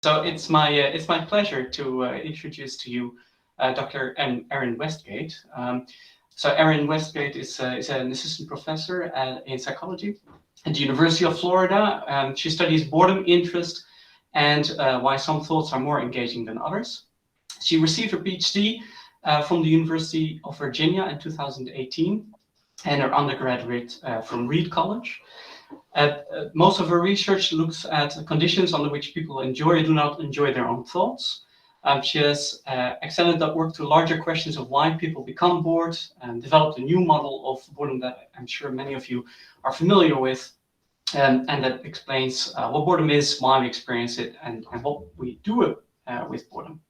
So it's my pleasure to introduce to you Dr. Erin Westgate. So Erin Westgate is an assistant professor in psychology at the University of Florida. She studies boredom, interest, and why some thoughts are more engaging than others. She received her PhD from the University of Virginia in 2018 and her undergraduate from Reed College. Most of her research looks at conditions under which people enjoy or do not enjoy their own thoughts. She has extended that work to larger questions of why people become bored and developed a new model of boredom that I'm sure many of you are familiar with. And that explains what boredom is, why we experience it, and what we do with boredom.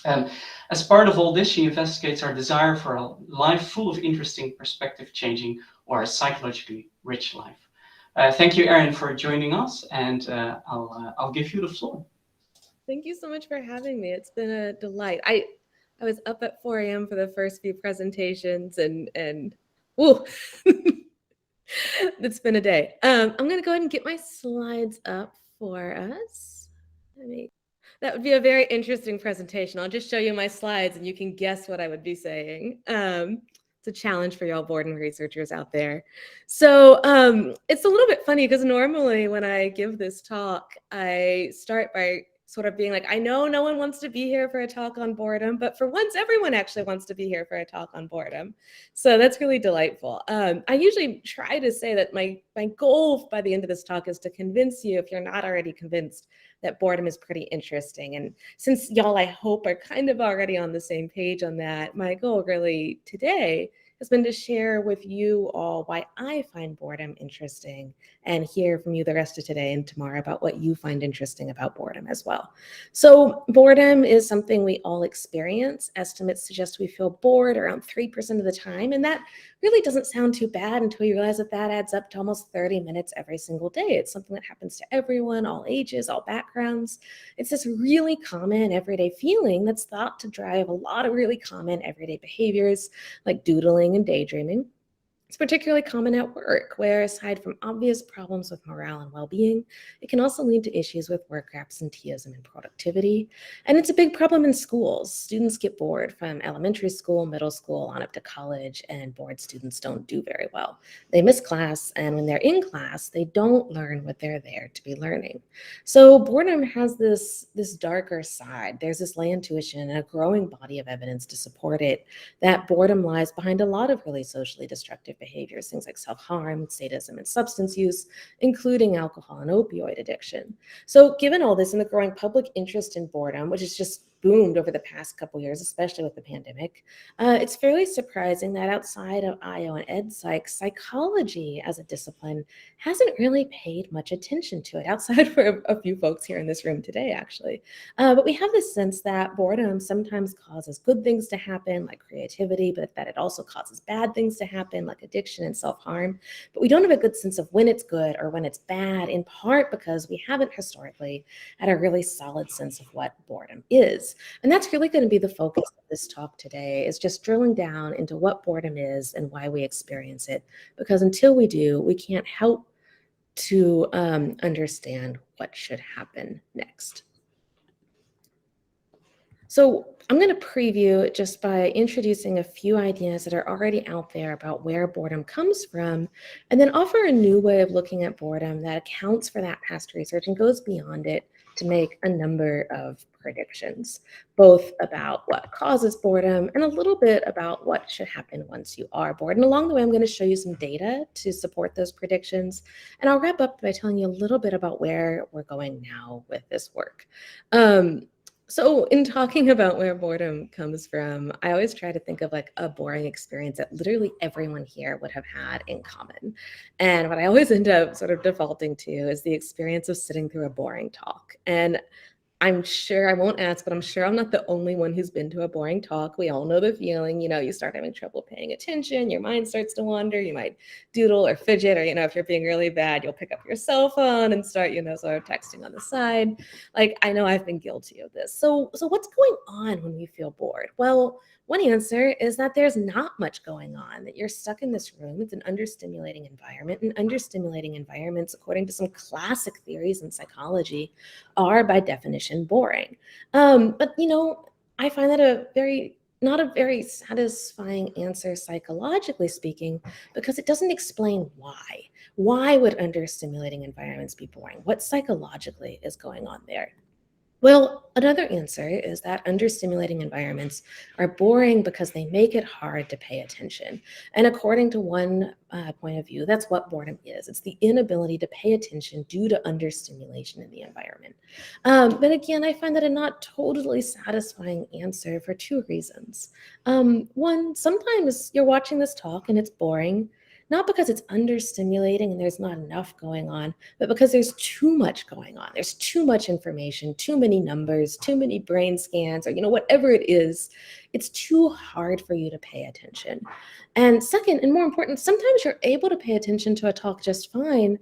Um, as part of all this, she investigates our desire for a life full of interesting, perspective-changing, or a psychologically rich life. Thank you, Erin, for joining us, and I'll give you the floor. Thank you so much for having me. It's been a delight. I was up at 4 a.m. for the first few presentations, and ooh, it's been a day. I'm gonna go ahead and get my slides up for us. That would be a very interesting presentation. I'll just show you my slides, and you can guess what I would be saying. It's a challenge for y'all boredom researchers out there. So it's a little bit funny because normally when I give this talk, I start by sort of being like, I know no one wants to be here for a talk on boredom, but for once, everyone actually wants to be here for a talk on boredom. So that's really delightful. I usually try to say that my goal by the end of this talk is to convince you, if you're not already convinced, that boredom is pretty interesting. And since y'all, I hope, are kind of already on the same page on that, my goal really today has been to share with you all why I find boredom interesting and hear from you the rest of today and tomorrow about what you find interesting about boredom as well. So boredom is something we all experience. Estimates suggest we feel bored around 3% of the time, and that really doesn't sound too bad until you realize that that adds up to almost 30 minutes every single day. It's something that happens to everyone, all ages, all backgrounds. It's this really common everyday feeling that's thought to drive a lot of really common everyday behaviors like doodling and daydreaming. It's particularly common at work, where aside from obvious problems with morale and well-being, it can also lead to issues with work absenteeism and productivity. And it's a big problem in schools. Students get bored from elementary school, middle school, on up to college, and bored students don't do very well. They miss class, and when they're in class, they don't learn what they're there to be learning. So boredom has this darker side. There's this lay intuition and a growing body of evidence to support it, that boredom lies behind a lot of really socially destructive behaviors, things like self-harm, sadism, and substance use, including alcohol and opioid addiction. So given all this and the growing public interest in boredom, which has just boomed over the past couple years, especially with the pandemic, it's fairly surprising that outside of IO and EdPsych, psychology as a discipline hasn't really paid much attention to it, outside for a few folks here in this room today, actually. But we have this sense that boredom sometimes causes good things to happen, like creativity, but that it also causes bad things to happen, like addiction and self-harm. But we don't have a good sense of when it's good or when it's bad, in part because we haven't historically had a really solid sense of what boredom is. And that's really going to be the focus of this talk today, is just drilling down into what boredom is and why we experience it. Because until we do, we can't help to understand what should happen next. So I'm going to preview it just by introducing a few ideas that are already out there about where boredom comes from, and then offer a new way of looking at boredom that accounts for that past research and goes beyond it to make a number of predictions, both about what causes boredom and a little bit about what should happen once you are bored. And along the way, I'm going to show you some data to support those predictions. And I'll wrap up by telling you a little bit about where we're going now with this work. So in talking about where boredom comes from, I always try to think of like a boring experience that literally everyone here would have had in common. And what I always end up sort of defaulting to is the experience of sitting through a boring talk. And I'm sure, I won't ask, but I'm sure I'm not the only one who's been to a boring talk. We all know the feeling, you start having trouble paying attention, your mind starts to wander, you might doodle or fidget, or, if you're being really bad, you'll pick up your cell phone and start, sort of texting on the side. Like, I know I've been guilty of this. So what's going on when we feel bored? Well, One answer is that there's not much going on, that you're stuck in this room. It's an understimulating environment, and understimulating environments, according to some classic theories in psychology, are by definition boring. But I find that not a very satisfying answer psychologically speaking, because it doesn't explain why. Why would understimulating environments be boring? What psychologically is going on there? Well, another answer is that understimulating environments are boring because they make it hard to pay attention. And according to one point of view, that's what boredom is. It's the inability to pay attention due to understimulation in the environment. But again, I find that a not totally satisfying answer for two reasons. One, sometimes you're watching this talk and it's boring, not because it's understimulating and there's not enough going on, but because there's too much going on. There's too much information, too many numbers, too many brain scans, or whatever it is. It's too hard for you to pay attention. And second, and more important, sometimes you're able to pay attention to a talk just fine.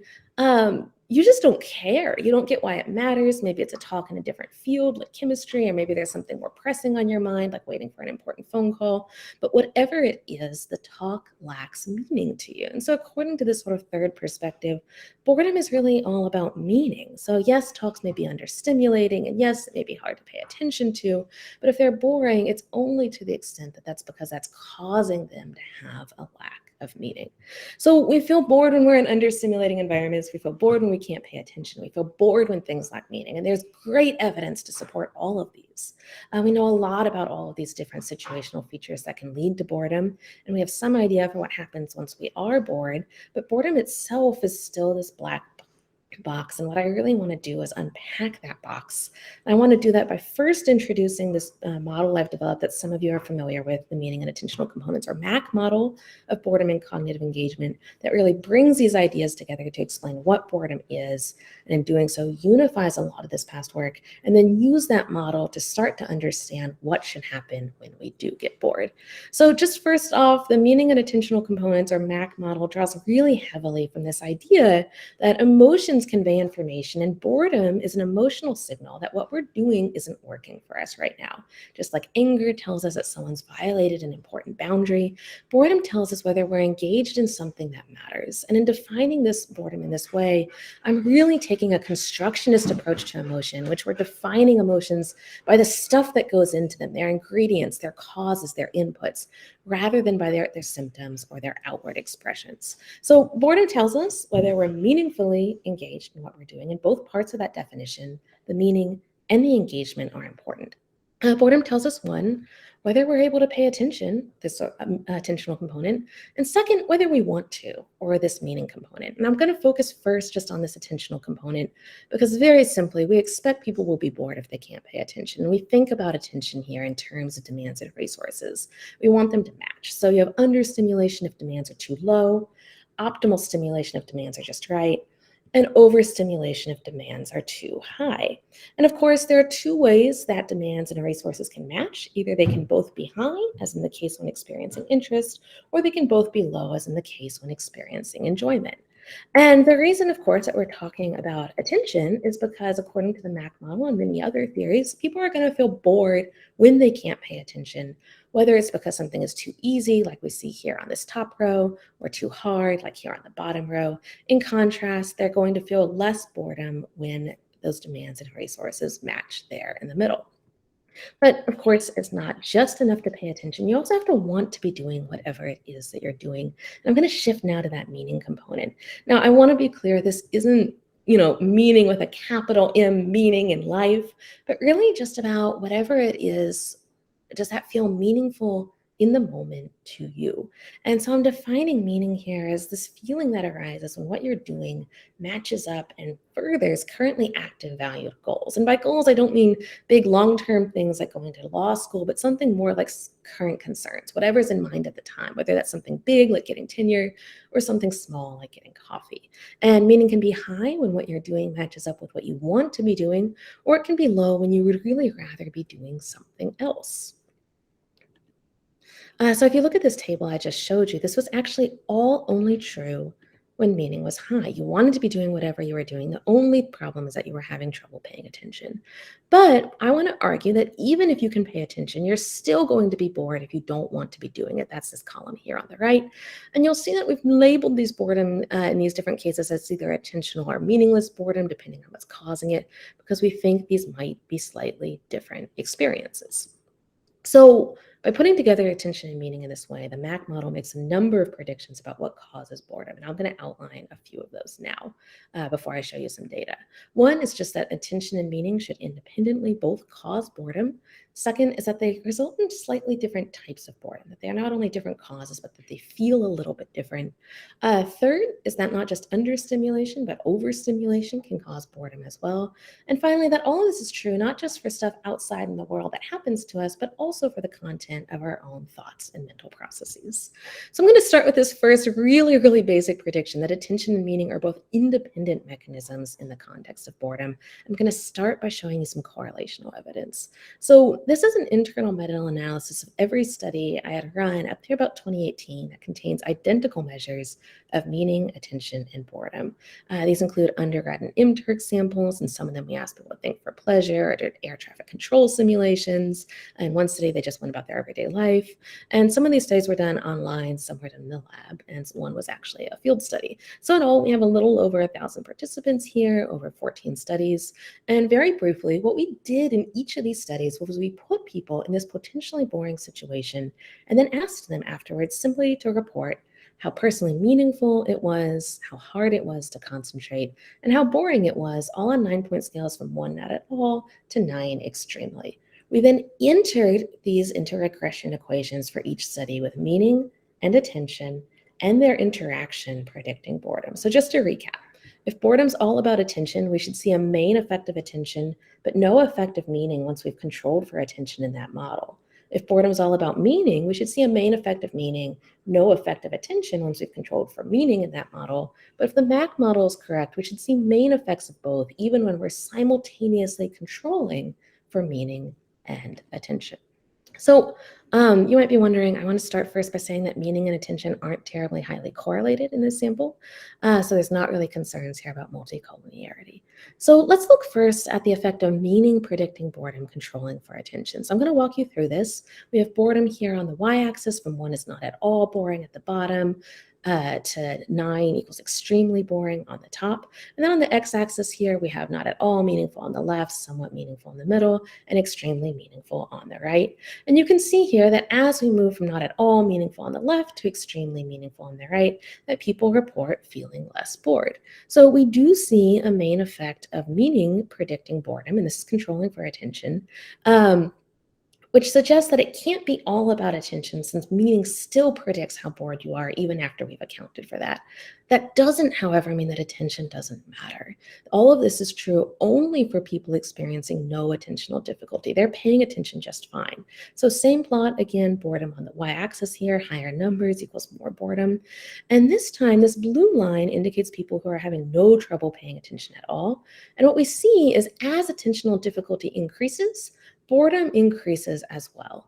You just don't care. You don't get why it matters. Maybe it's a talk in a different field like chemistry, or maybe there's something more pressing on your mind, like waiting for an important phone call. But whatever it is, the talk lacks meaning to you. And so according to this sort of third perspective, boredom is really all about meaning. So yes, talks may be understimulating, and yes, it may be hard to pay attention to, but if they're boring, it's only to the extent that that's because that's causing them to have a lack of meaning. So we feel bored when we're in understimulating environments. We feel bored when we can't pay attention. We feel bored when things lack meaning. And there's great evidence to support all of these. We know a lot about all of these different situational features that can lead to boredom. And we have some idea for what happens once we are bored. But boredom itself is still this black box. And what I really want to do is unpack that box. And I want to do that by first introducing this model I've developed that some of you are familiar with, the meaning and attentional components, or MAC model of boredom and cognitive engagement, that really brings these ideas together to explain what boredom is, and in doing so unifies a lot of this past work, and then use that model to start to understand what should happen when we do get bored. So just first off, the meaning and attentional components, or MAC model, draws really heavily from this idea that emotions convey information, and boredom is an emotional signal that what we're doing isn't working for us right now. Just like anger tells us that someone's violated an important boundary, boredom tells us whether we're engaged in something that matters. And in defining this boredom in this way, I'm really taking a constructionist approach to emotion, which we're defining emotions by the stuff that goes into them, their ingredients, their causes, their inputs, rather than by their symptoms or their outward expressions. So boredom tells us whether we're meaningfully engaged in what we're doing, and both parts of that definition, the meaning and the engagement, are important. Boredom tells us, one, whether we're able to pay attention, this attentional component, and second, whether we want to, or this meaning component. And I'm going to focus first just on this attentional component, because very simply, we expect people will be bored if they can't pay attention. And we think about attention here in terms of demands and resources. We want them to match. So you have understimulation if demands are too low, optimal stimulation if demands are just right, and overstimulation if demands are too high. And of course, there are two ways that demands and resources can match. Either they can both be high, as in the case when experiencing interest, or they can both be low, as in the case when experiencing enjoyment. And the reason, of course, that we're talking about attention is because, according to the MAC model and many other theories, people are going to feel bored when they can't pay attention, whether it's because something is too easy, like we see here on this top row, or too hard, like here on the bottom row. In contrast, they're going to feel less boredom when those demands and resources match there in the middle. But of course, it's not just enough to pay attention. You also have to want to be doing whatever it is that you're doing. And I'm going to shift now to that meaning component. Now, I want to be clear, this isn't, meaning with a capital M, meaning in life, but really just about whatever it is, does that feel meaningful in the moment to you? And so I'm defining meaning here as this feeling that arises when what you're doing matches up and furthers currently active valued goals. And by goals, I don't mean big long-term things like going to law school, but something more like current concerns, whatever's in mind at the time, whether that's something big like getting tenure or something small like getting coffee. And meaning can be high when what you're doing matches up with what you want to be doing, or it can be low when you would really rather be doing something else. So if you look at this table I just showed you, this was actually all only true when meaning was high. You wanted to be doing whatever you were doing. The only problem is that you were having trouble paying attention. But I want to argue that even if you can pay attention, you're still going to be bored if you don't want to be doing it. That's this column here on the right. And you'll see that we've labeled these boredom in these different cases as either attentional or meaningless boredom, depending on what's causing it, because we think these might be slightly different experiences. So by putting together attention and meaning in this way, the MAC model makes a number of predictions about what causes boredom. And I'm going to outline a few of those now before I show you some data. One is just that attention and meaning should independently both cause boredom. Second is that they result in slightly different types of boredom, that they are not only different causes, but that they feel a little bit different. Third is that not just understimulation, but overstimulation can cause boredom as well. And finally, that all of this is true, not just for stuff outside in the world that happens to us, but also for the content of our own thoughts and mental processes. So I'm going to start with this first really, really basic prediction that attention and meaning are both independent mechanisms in the context of boredom. I'm going to start by showing you some correlational evidence. So this is an internal meta-analysis of every study I had run up to about 2018 that contains identical measures of meaning, attention, and boredom. These include undergrad and MTurk samples, and some of them we asked people to think for pleasure or did air traffic control simulations. In one study, they just went about their everyday life. And some of these studies were done online, some were done in the lab, and one was actually a field study. So in all, we have a little over 1,000 participants here, over 14 studies. And very briefly, what we did in each of these studies was we put people in this potentially boring situation and then asked them afterwards simply to report how personally meaningful it was, how hard it was to concentrate, and how boring it was, all on 9-point scales from 1 not at all to 9 extremely. We then entered these into regression equations for each study with meaning and attention and their interaction predicting boredom. So just to recap, if boredom's all about attention, we should see a main effect of attention, but no effect of meaning once we've controlled for attention in that model. If boredom's all about meaning, we should see a main effect of meaning, no effect of attention once we've controlled for meaning in that model. But if the MAC model is correct, we should see main effects of both, even when we're simultaneously controlling for meaning and attention. So you might be wondering, I want to start first by saying that meaning and attention aren't terribly highly correlated in this sample. So there's not really concerns here about multicollinearity. So let's look first at the effect of meaning predicting boredom controlling for attention. So I'm going to walk you through this. We have boredom here on the y-axis from 1 is not at all boring at the bottom to 9 equals extremely boring on the top. And then on the x-axis here, we have not at all meaningful on the left, somewhat meaningful in the middle, and extremely meaningful on the right. And you can see here that as we move from not at all meaningful on the left to extremely meaningful on the right, that people report feeling less bored. So we do see a main effect of meaning predicting boredom, and this is controlling for attention. Which suggests that it can't be all about attention since meaning still predicts how bored you are even after we've accounted for that. That doesn't, however, mean that attention doesn't matter. All of this is true only for people experiencing no attentional difficulty. They're paying attention just fine. So same plot, again, boredom on the y-axis here, higher numbers equals more boredom. And this time, this blue line indicates people who are having no trouble paying attention at all. And what we see is as attentional difficulty increases, boredom increases as well.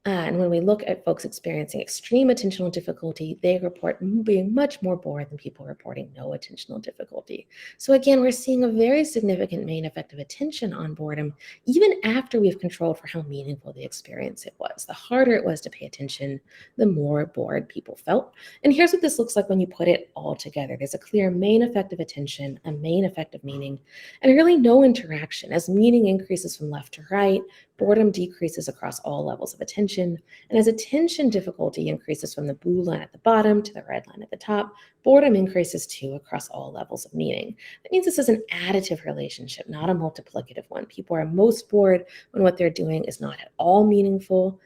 And when we look at folks experiencing extreme attentional difficulty, they report being much more bored than people reporting no attentional difficulty. So again, we're seeing a very significant main effect of attention on boredom, even after we've controlled for how meaningful the experience it was. The harder it was to pay attention, the more bored people felt. And here's what this looks like when you put it all together. There's a clear main effect of attention, a main effect of meaning, and really no interaction. As meaning increases from left to right, boredom decreases across all levels of attention, and as attention difficulty increases from the blue line at the bottom to the red line at the top, boredom increases too across all levels of meaning. That means this is an additive relationship, not a multiplicative one. People are most bored when what they're doing is not at all meaningful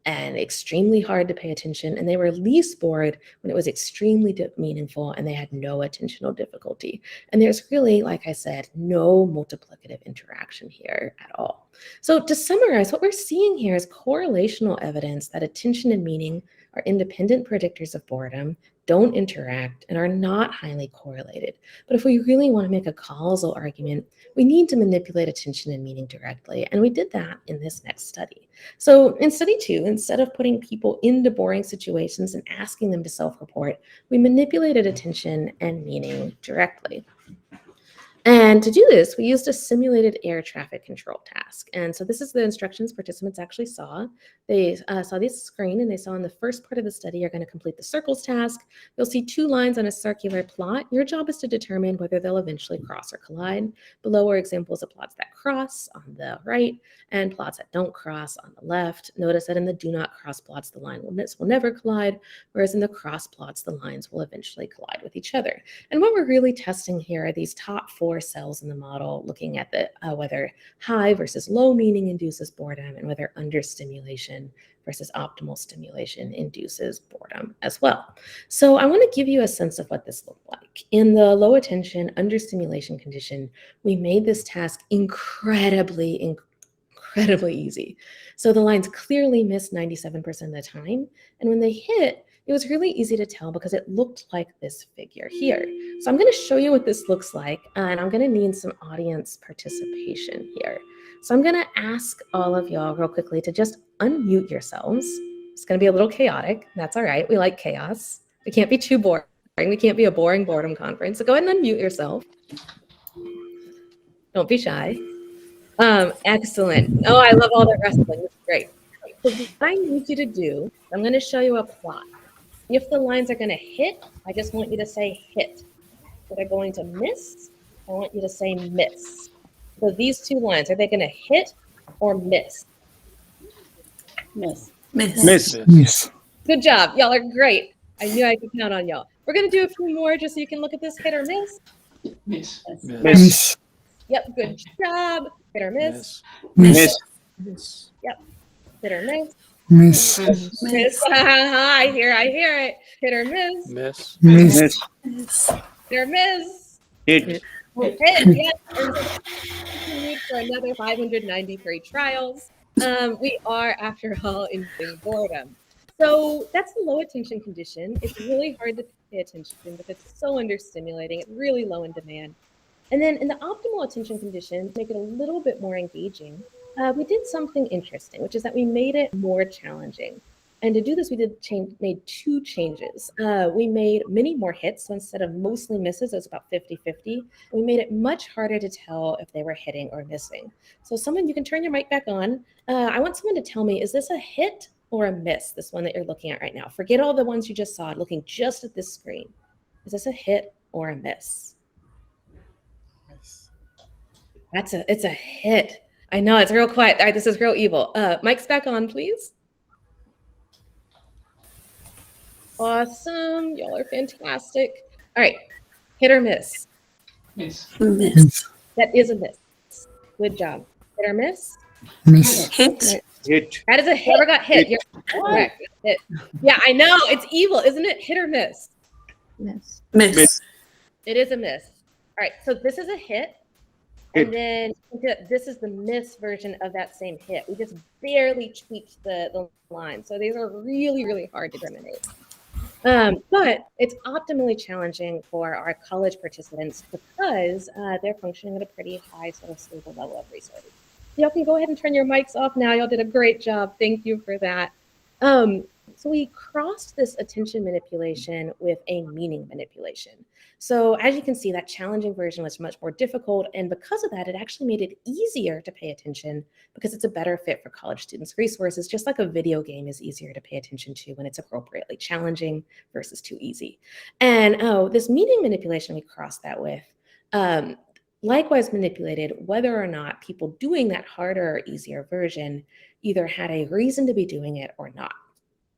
and extremely hard to pay attention, and they were least bored when it was extremely meaningful and they had no attentional difficulty. And there's really, like I said, no multiplicative interaction here at all. So to summarize, what we're seeing here is correlational evidence that attention and meaning are independent predictors of boredom, don't interact, and are not highly correlated. But if we really want to make a causal argument, we need to manipulate attention and meaning directly, and we did that in this next study. So in study 2, instead of putting people into boring situations and asking them to self-report, we manipulated attention and meaning directly. And to do this, we used a simulated air traffic control task. And so this is the instructions participants actually saw. They saw this screen, and they saw in the first part of the study, you're going to complete the circles task. You'll see 2 lines on a circular plot. Your job is to determine whether they'll eventually cross or collide. Below are examples of plots that cross on the right and plots that don't cross on the left. Notice that in the do not cross plots, the line will never collide, whereas in the cross plots, the lines will eventually collide with each other. And what we're really testing here are these top 4 cells in the model, looking at the whether high versus low meaning induces boredom, and whether understimulation versus optimal stimulation induces boredom as well. So I want to give you a sense of what this looked like. In the low attention understimulation condition, we made this task incredibly easy. So the lines clearly missed 97% of the time, and when they hit, it was really easy to tell because it looked like this figure here. So I'm going to show you what this looks like, and I'm going to need some audience participation here. So I'm going to ask all of y'all real quickly to just unmute yourselves. It's going to be a little chaotic. That's all right. We like chaos. We can't be too boring. We can't be a boring boredom conference. So go ahead and unmute yourself. Don't be shy. Excellent. Oh, I love all that wrestling. It's great. So what I need you to do, I'm going to show you a plot. If the lines are going to hit, I just want you to say hit. If they're going to miss, I want you to say miss. So these 2 lines, are they going to hit or miss? Miss. Miss. Miss. Good job. Y'all are great. I knew I could count on y'all. We're going to do a few more just so you can look at this hit or miss. Miss. Miss. Yep, good job. Hit or miss. Miss. Yep, hit or miss. Miss. Miss. I hear it. Hit or miss. Miss. Miss. Hit or miss. Hit. Hit, yes. Continued for another 593 trials. We are, after all, in boredom. So that's the low attention condition. It's really hard to pay attention because it's so understimulating. It's really low in demand. And then in the optimal attention condition, to make it a little bit more engaging, we did something interesting, which is that we made it more challenging. And to do this, we made 2 changes. We made many more hits. So instead of mostly misses, it was about 50-50. We made it much harder to tell if they were hitting or missing. So someone, you can turn your mic back on. I want someone to tell me, is this a hit or a miss, this one that you're looking at right now? Forget all the ones you just saw, looking just at this screen. Is this a hit or a miss? It's a hit. I know, it's real quiet. All right, this is real evil. Mic's back on, please. Awesome. Y'all are fantastic. All right, hit or miss? Miss. Miss. That is a miss. Good job. Hit or miss? Miss. Hit. Hit. That is a hit. Whoever got hit. You're correct. Hit. Yeah, I know. It's evil, isn't it? Hit or miss? Miss. Miss. It is a miss. All right, so this is a hit. And then this is the miss version of that same hit. We just barely tweaked the line. So these are really, really hard to discriminate. But it's optimally challenging for our college participants because they're functioning at a pretty high sort of stable level of resources. Y'all can go ahead and turn your mics off now. Y'all did a great job. Thank you for that. So we crossed this attention manipulation with a meaning manipulation. So as you can see, that challenging version was much more difficult. And because of that, it actually made it easier to pay attention because it's a better fit for college students' resources, just like a video game is easier to pay attention to when it's appropriately challenging versus too easy. And this meaning manipulation we crossed that with, likewise manipulated whether or not people doing that harder or easier version either had a reason to be doing it or not.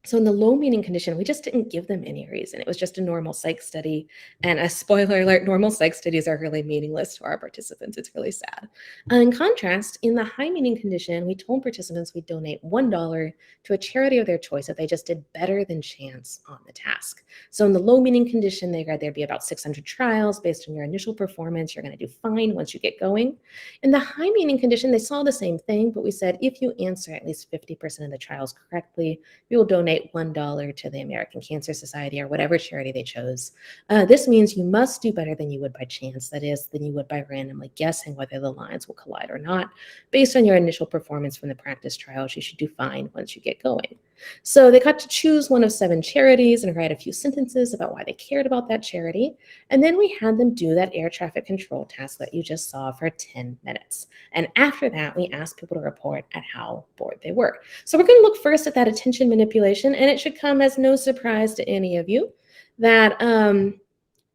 So in the low meaning condition, we just didn't give them any reason. It was just a normal psych study. And a spoiler alert, normal psych studies are really meaningless to our participants. It's really sad. In contrast, in the high meaning condition, we told participants we'd donate $1 to a charity of their choice if they just did better than chance on the task. So in the low meaning condition, they read there'd be about 600 trials based on your initial performance. You're going to do fine once you get going. In the high meaning condition, they saw the same thing, but we said if you answer at least 50% of the trials correctly, we will donate donate $1 to the American Cancer Society or whatever charity they chose. This means you must do better than you would by chance, that is, than you would by randomly guessing whether the lines will collide or not. Based on your initial performance from the practice trials, you should do fine once you get going. So they got to choose one of 7 charities and write a few sentences about why they cared about that charity. And then we had them do that air traffic control task that you just saw for 10 minutes. And after that, we asked people to report at how bored they were. So we're going to look first at that attention manipulation, and it should come as no surprise to any of you that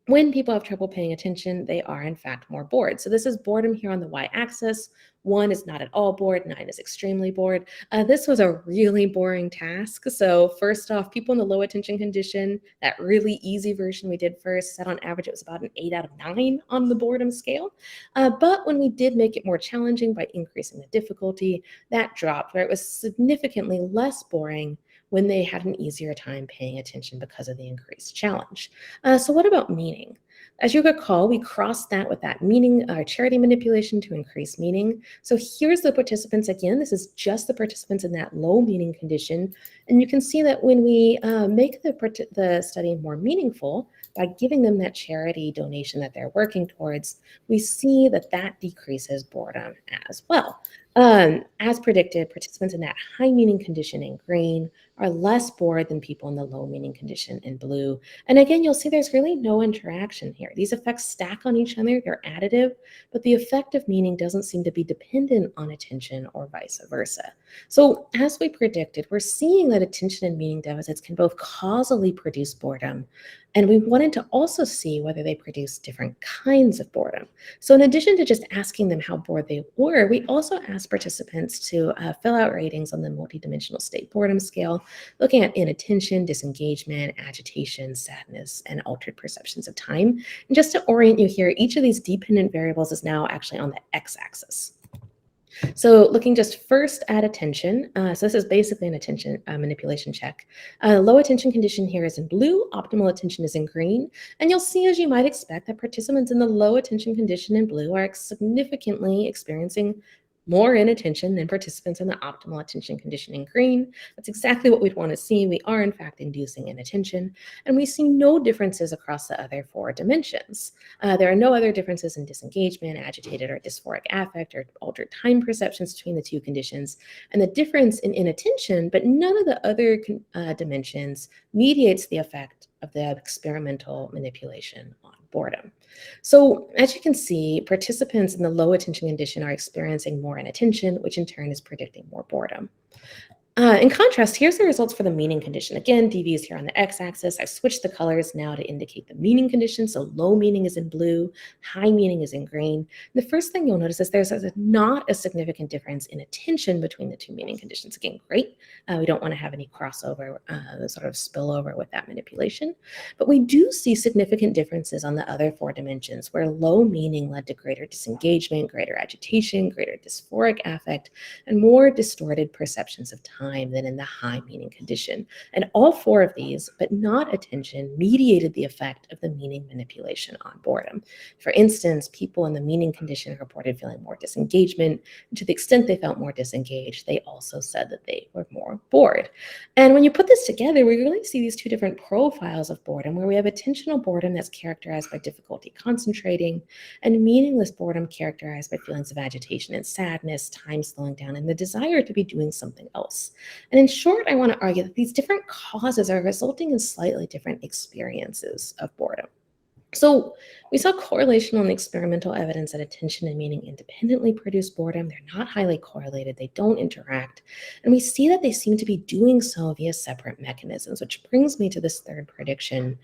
when people have trouble paying attention, they are in fact more bored. So this is boredom here on the y-axis. 1 is not at all bored, 9 is extremely bored. This was a really boring task. So first off, people in the low attention condition, that really easy version we did first, said on average it was about an 8 out of 9 on the boredom scale. But when we did make it more challenging by increasing the difficulty, that dropped, where it was significantly less boring when they had an easier time paying attention because of the increased challenge. So what about meaning? As you recall, we crossed that with that meaning, charity manipulation to increase meaning. So here's the participants again. This is just the participants in that low meaning condition. And you can see that when we make the study more meaningful by giving them that charity donation that they're working towards, we see that that decreases boredom as well. As predicted, participants in that high meaning condition in green are less bored than people in the low meaning condition in blue. And again, you'll see there's really no interaction here. These effects stack on each other, they're additive, but the effect of meaning doesn't seem to be dependent on attention or vice versa. So as we predicted, we're seeing that attention and meaning deficits can both causally produce boredom, and we wanted to also see whether they produce different kinds of boredom. So in addition to just asking them how bored they were, we also asked participants to fill out ratings on the multidimensional state boredom scale, looking at inattention, disengagement, agitation, sadness, and altered perceptions of time. And just to orient you here, each of these dependent variables is now actually on the x-axis. So looking just first at attention, so this is basically an attention manipulation check. Low attention condition here is in blue, optimal attention is in green, and you'll see, as you might expect, that participants in the low attention condition in blue are significantly experiencing more inattention than participants in the optimal attention condition in green. That's exactly what we'd want to see. We are in fact inducing inattention, and we see no differences across the other 4 dimensions. There are no other differences in disengagement, agitated or dysphoric affect, or altered time perceptions between the 2 conditions. And the difference in inattention, but none of the other dimensions mediates the effect of the experimental manipulation on boredom. So as you can see, participants in the low attention condition are experiencing more inattention, which in turn is predicting more boredom. In contrast, here's the results for the meaning condition. Again, DV is here on the x-axis. I've switched the colors now to indicate the meaning condition. So low meaning is in blue, high meaning is in green. And the first thing you'll notice is there's not a significant difference in attention between the 2 meaning conditions. Again, great. We don't want to have any crossover, sort of spillover with that manipulation. But we do see significant differences on the other 4 dimensions, where low meaning led to greater disengagement, greater agitation, greater dysphoric affect, and more distorted perceptions of time than in the high meaning condition. And all 4 of these, but not attention, mediated the effect of the meaning manipulation on boredom. For instance, people in the meaning condition reported feeling more disengagement, and to the extent they felt more disengaged, they also said that they were more bored. And when you put this together, we really see these 2 different profiles of boredom, where we have attentional boredom that's characterized by difficulty concentrating, and meaningless boredom characterized by feelings of agitation and sadness, time slowing down, and the desire to be doing something else. And in short, I want to argue that these different causes are resulting in slightly different experiences of boredom. So we saw correlational and experimental evidence that attention and meaning independently produce boredom. They're not highly correlated. They don't interact. And we see that they seem to be doing so via separate mechanisms, which brings me to this third prediction,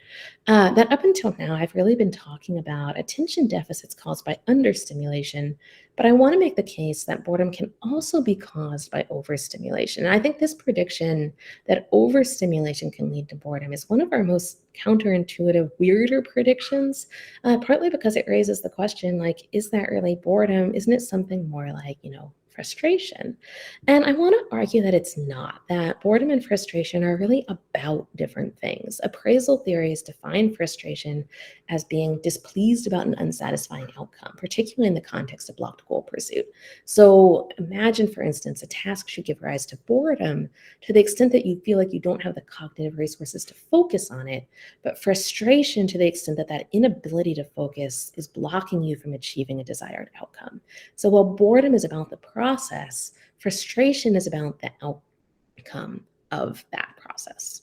that up until now, I've really been talking about attention deficits caused by understimulation, but I want to make the case that boredom can also be caused by overstimulation. And I think this prediction that overstimulation can lead to boredom is one of our most counterintuitive, weirder predictions, partly because it raises the question, like, is that really boredom? Isn't it something more like, frustration. And I want to argue that it's not, that boredom and frustration are really about different things. Appraisal theories define frustration as being displeased about an unsatisfying outcome, particularly in the context of blocked goal pursuit. So imagine, for instance, a task should give rise to boredom to the extent that you feel like you don't have the cognitive resources to focus on it, but frustration to the extent that that inability to focus is blocking you from achieving a desired outcome. So while boredom is about the process, frustration is about the outcome of that process.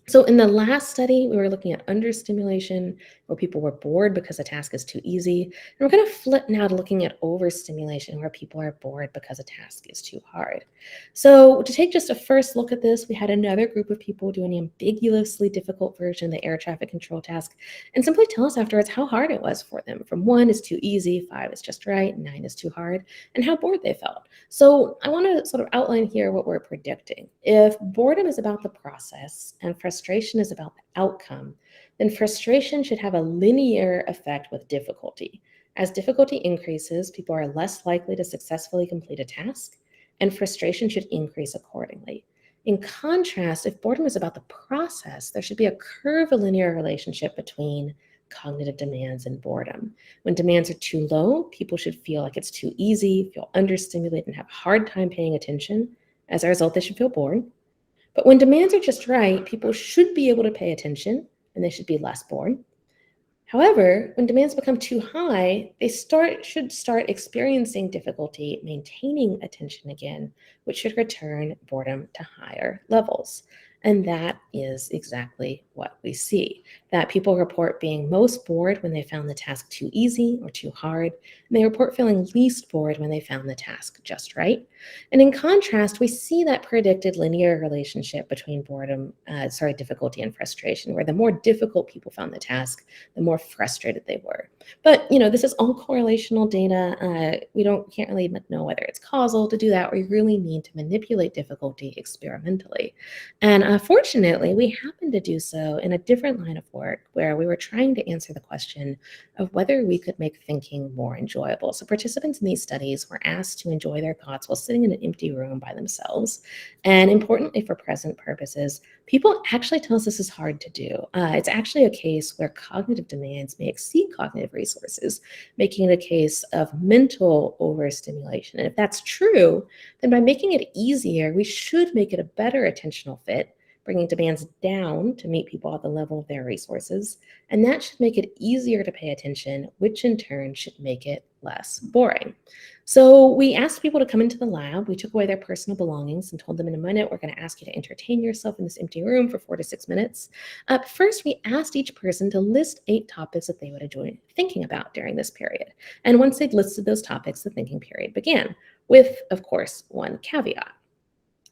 So in the last study, we were looking at understimulation, where people were bored because a task is too easy. And we're going to flip now to looking at overstimulation, where people are bored because a task is too hard. So to take just a first look at this, we had another group of people do an ambiguously difficult version of the air traffic control task and simply tell us afterwards how hard it was for them. From 1 is too easy, 5 is just right, 9 is too hard, and how bored they felt. So I want to sort of outline here what we're predicting. If boredom is about the process and frustration is about the outcome, then frustration should have a linear effect with difficulty. As difficulty increases, people are less likely to successfully complete a task, and frustration should increase accordingly. In contrast, if boredom is about the process, there should be a curvilinear relationship between cognitive demands and boredom. When demands are too low, people should feel like it's too easy, feel understimulated, and have a hard time paying attention. As a result, they should feel bored. But when demands are just right, people should be able to pay attention and they should be less bored. However, when demands become too high, they should start experiencing difficulty maintaining attention again, which should return boredom to higher levels. And that is exactly what we see, that people report being most bored when they found the task too easy or too hard, and they report feeling least bored when they found the task just right. And in contrast, we see that predicted linear relationship between difficulty and frustration, where the more difficult people found the task, the more frustrated they were. But, this is all correlational data. We can't really know whether it's causal to do that, or you really need to manipulate difficulty experimentally. And fortunately, we happened to do so in a different line of work where we were trying to answer the question of whether we could make thinking more enjoyable. So participants in these studies were asked to enjoy their thoughts while sitting in an empty room by themselves. And importantly, for present purposes, people actually tell us this is hard to do. It's actually a case where cognitive demands may exceed cognitive resources, making it a case of mental overstimulation. And if that's true, then by making it easier, we should make it a better attentional fit, bringing demands down to meet people at the level of their resources. And that should make it easier to pay attention, which in turn should make it less boring. So we asked people to come into the lab. We took away their personal belongings and told them, in a minute, we're going to ask you to entertain yourself in this empty room for 4 to 6 minutes. First, we asked each person to list 8 topics that they would enjoy thinking about during this period. And once they'd listed those topics, the thinking period began with, of course, one caveat.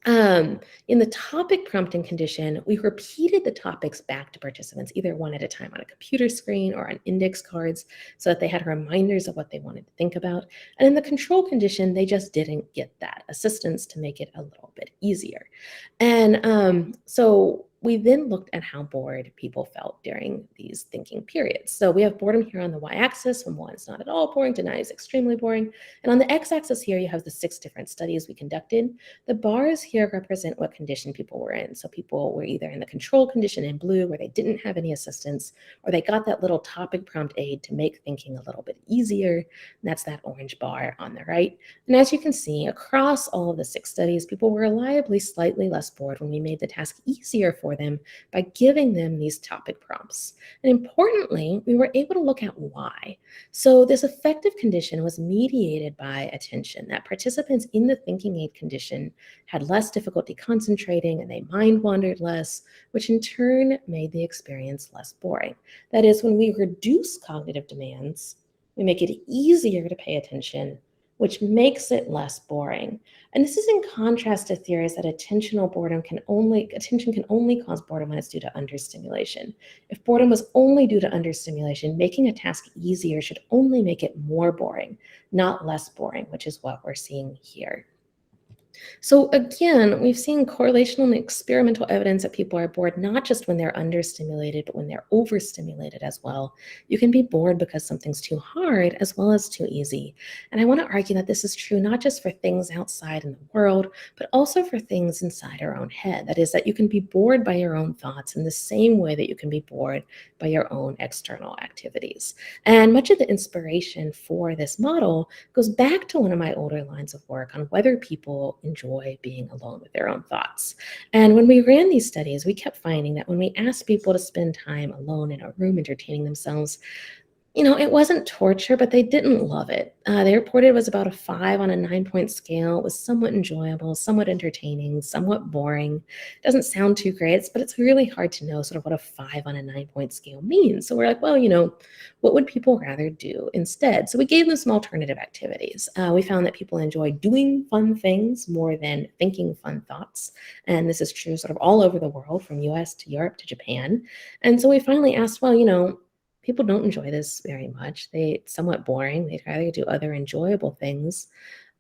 In the topic prompting condition, we repeated the topics back to participants, either one at a time on a computer screen or on index cards, so that they had reminders of what they wanted to think about. And in the control condition, they just didn't get that assistance to make it a little bit easier. And so we then looked at how bored people felt during these thinking periods. So we have boredom here on the y-axis, from 1 is not at all boring to 9 is extremely boring. And on the x-axis here, you have the 6 different studies we conducted. The bars here represent what condition people were in. So people were either in the control condition in blue, where they didn't have any assistance, or they got that little topic prompt aid to make thinking a little bit easier. And that's that orange bar on the right. And as you can see, across all of the 6 studies, people were reliably slightly less bored when we made the task easier for them by giving them these topic prompts. And importantly, we were able to look at why. So this affective condition was mediated by attention, that participants in the thinking aid condition had less difficulty concentrating and they mind wandered less, which in turn made the experience less boring. That is, when we reduce cognitive demands, we make it easier to pay attention, which makes it less boring. And this is in contrast to theories that attention can only cause boredom when it's due to understimulation. If boredom was only due to understimulation, making a task easier should only make it more boring, not less boring, which is what we're seeing here. So again, we've seen correlational and experimental evidence that people are bored not just when they're understimulated, but when they're overstimulated as well. You can be bored because something's too hard as well as too easy. And I want to argue that this is true not just for things outside in the world, but also for things inside our own head. That is, that you can be bored by your own thoughts in the same way that you can be bored by your own external activities. And much of the inspiration for this model goes back to one of my older lines of work on whether people enjoy being alone with their own thoughts. And when we ran these studies, we kept finding that when we asked people to spend time alone in a room entertaining themselves, it wasn't torture, but they didn't love it. They reported it was about a 5 on a 9-point scale. It was somewhat enjoyable, somewhat entertaining, somewhat boring. Doesn't sound too great, but it's really hard to know sort of what a 5 on a 9-point scale means. So we're like, well, what would people rather do instead? So we gave them some alternative activities. We found that people enjoy doing fun things more than thinking fun thoughts. And this is true sort of all over the world, from US to Europe to Japan. And so we finally asked, well, people don't enjoy this very much. It's somewhat boring. They'd rather do other enjoyable things.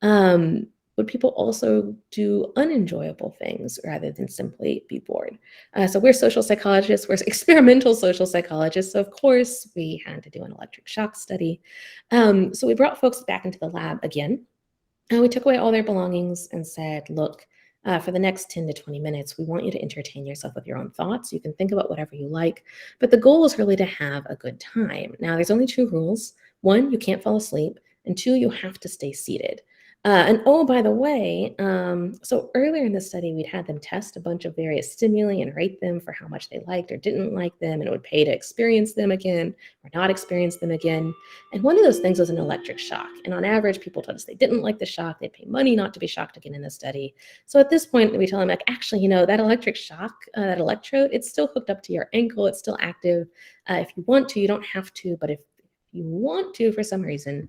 Would people also do unenjoyable things rather than simply be bored? So we're social psychologists. We're experimental social psychologists. So of course, we had to do an electric shock study. So we brought folks back into the lab again. And we took away all their belongings and said, look, for the next 10 to 20 minutes, we want you to entertain yourself with your own thoughts. You can think about whatever you like, but the goal is really to have a good time. Now, there's only 2 rules. 1, you can't fall asleep, and 2, you have to stay seated. And oh, by the way, so earlier in the study, we'd had them test a bunch of various stimuli and rate them for how much they liked or didn't like them, and it would pay to experience them again or not experience them again. And one of those things was an electric shock. And on average, people told us they didn't like the shock. They'd pay money not to be shocked again in the study. So at this point, we tell them, like, actually, that electric shock, that electrode, it's still hooked up to your ankle. It's still active. If you want to, you don't have to. But if you want to, for some reason,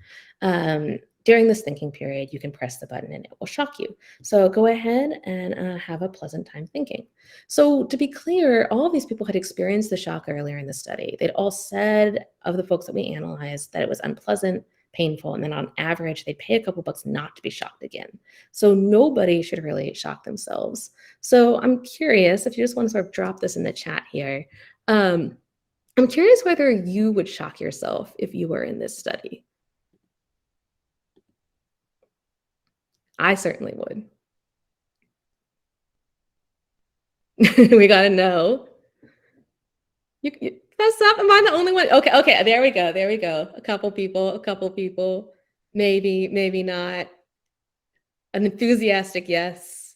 during this thinking period, you can press the button and it will shock you. So go ahead and have a pleasant time thinking. So to be clear, all of these people had experienced the shock earlier in the study. They'd all said, of the folks that we analyzed, that it was unpleasant, painful, and then on average, they'd pay a couple bucks not to be shocked again. So nobody should really shock themselves. So I'm curious, if you just want to sort of drop this in the chat here, I'm curious whether you would shock yourself if you were in this study. I certainly would. We got to know. That's not, am I the only one? Okay, there we go. A couple people. Maybe not. An enthusiastic yes.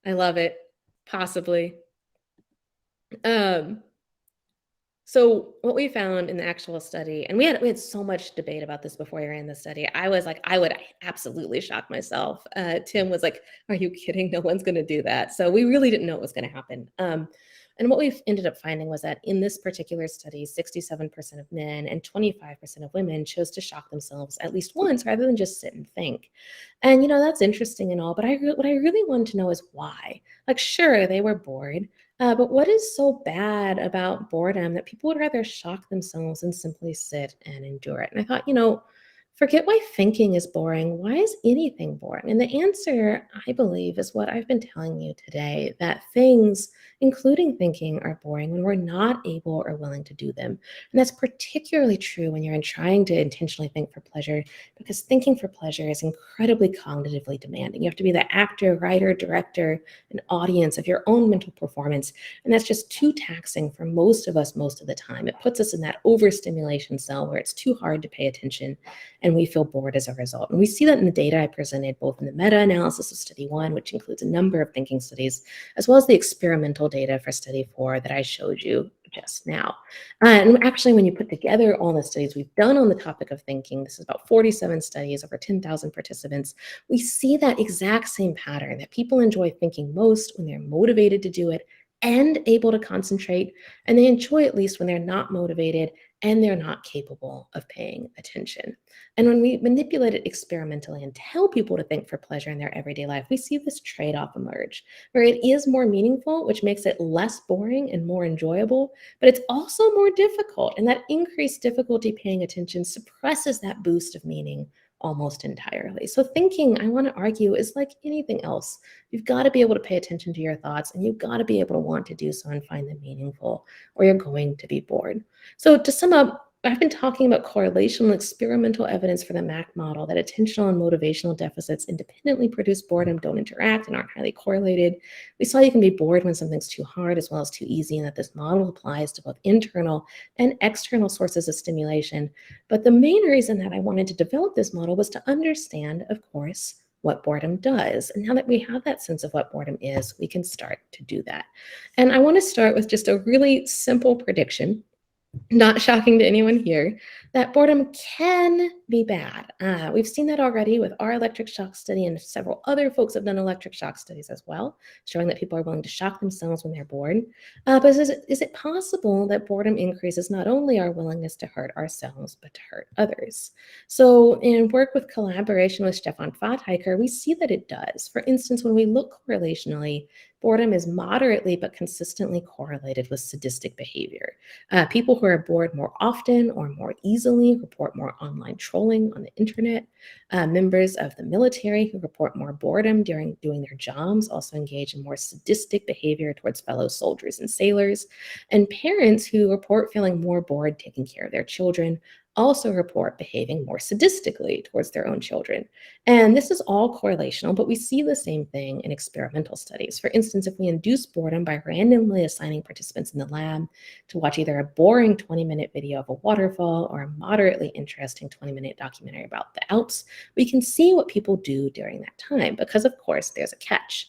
I love it. Possibly. So what we found in the actual study, and we had so much debate about this before we ran the study. I was like, I would absolutely shock myself. Tim was like, are you kidding? No one's going to do that. So we really didn't know what was going to happen. And what we ended up finding was that in this particular study, 67% of men and 25% of women chose to shock themselves at least once rather than just sit and think. And, that's interesting and all, but what I really wanted to know is why. Like, sure, they were bored. But what is so bad about boredom that people would rather shock themselves than simply sit and endure it? And I thought, forget why thinking is boring. Why is anything boring? And the answer, I believe, is what I've been telling you today, that things, including thinking, are boring when we're not able or willing to do them. And that's particularly true when you're trying to intentionally think for pleasure, because thinking for pleasure is incredibly cognitively demanding. You have to be the actor, writer, director, and audience of your own mental performance. And that's just too taxing for most of us most of the time. It puts us in that overstimulation cell where it's too hard to pay attention, and we feel bored as a result. And we see that in the data I presented, both in the meta-analysis of study 1, which includes a number of thinking studies, as well as the experimental data for study 4 that I showed you just now. And actually, when you put together all the studies we've done on the topic of thinking, this is about 47 studies, over 10,000 participants, we see that exact same pattern, that people enjoy thinking most when they're motivated to do it and able to concentrate, and they enjoy it least when they're not motivated and they're not capable of paying attention. And when we manipulate it experimentally and tell people to think for pleasure in their everyday life, we see this trade-off emerge, where it is more meaningful, which makes it less boring and more enjoyable, but it's also more difficult. And that increased difficulty paying attention suppresses that boost of meaning almost entirely. So thinking, I want to argue, is like anything else. You've got to be able to pay attention to your thoughts, and you've got to be able to want to do so and find them meaningful, or you're going to be bored. So to sum up, I've been talking about correlational experimental evidence for the MAC model that attentional and motivational deficits independently produce boredom, don't interact, and aren't highly correlated. We saw you can be bored when something's too hard as well as too easy, and that this model applies to both internal and external sources of stimulation. But the main reason that I wanted to develop this model was to understand, of course, what boredom does. And now that we have that sense of what boredom is, we can start to do that. And I want to start with just a really simple prediction, not shocking to anyone here, that boredom can be bad. We've seen that already with our electric shock study, and several other folks have done electric shock studies as well, showing that people are willing to shock themselves when they're bored. But is it possible that boredom increases not only our willingness to hurt ourselves, but to hurt others? So in work with collaboration with Stefan Fathiker, we see that it does. For instance, when we look correlationally, boredom is moderately but consistently correlated with sadistic behavior. People who are bored more often or more easily report more online trolling on the internet. Members of the military who report more boredom during doing their jobs also engage in more sadistic behavior towards fellow soldiers and sailors. And parents who report feeling more bored taking care of their children also report behaving more sadistically towards their own children. And this is all correlational, but we see the same thing in experimental studies. For instance, if we induce boredom by randomly assigning participants in the lab to watch either a boring 20-minute video of a waterfall or a moderately interesting 20-minute documentary about the Alps, we can see what people do during that time, because of course there's a catch.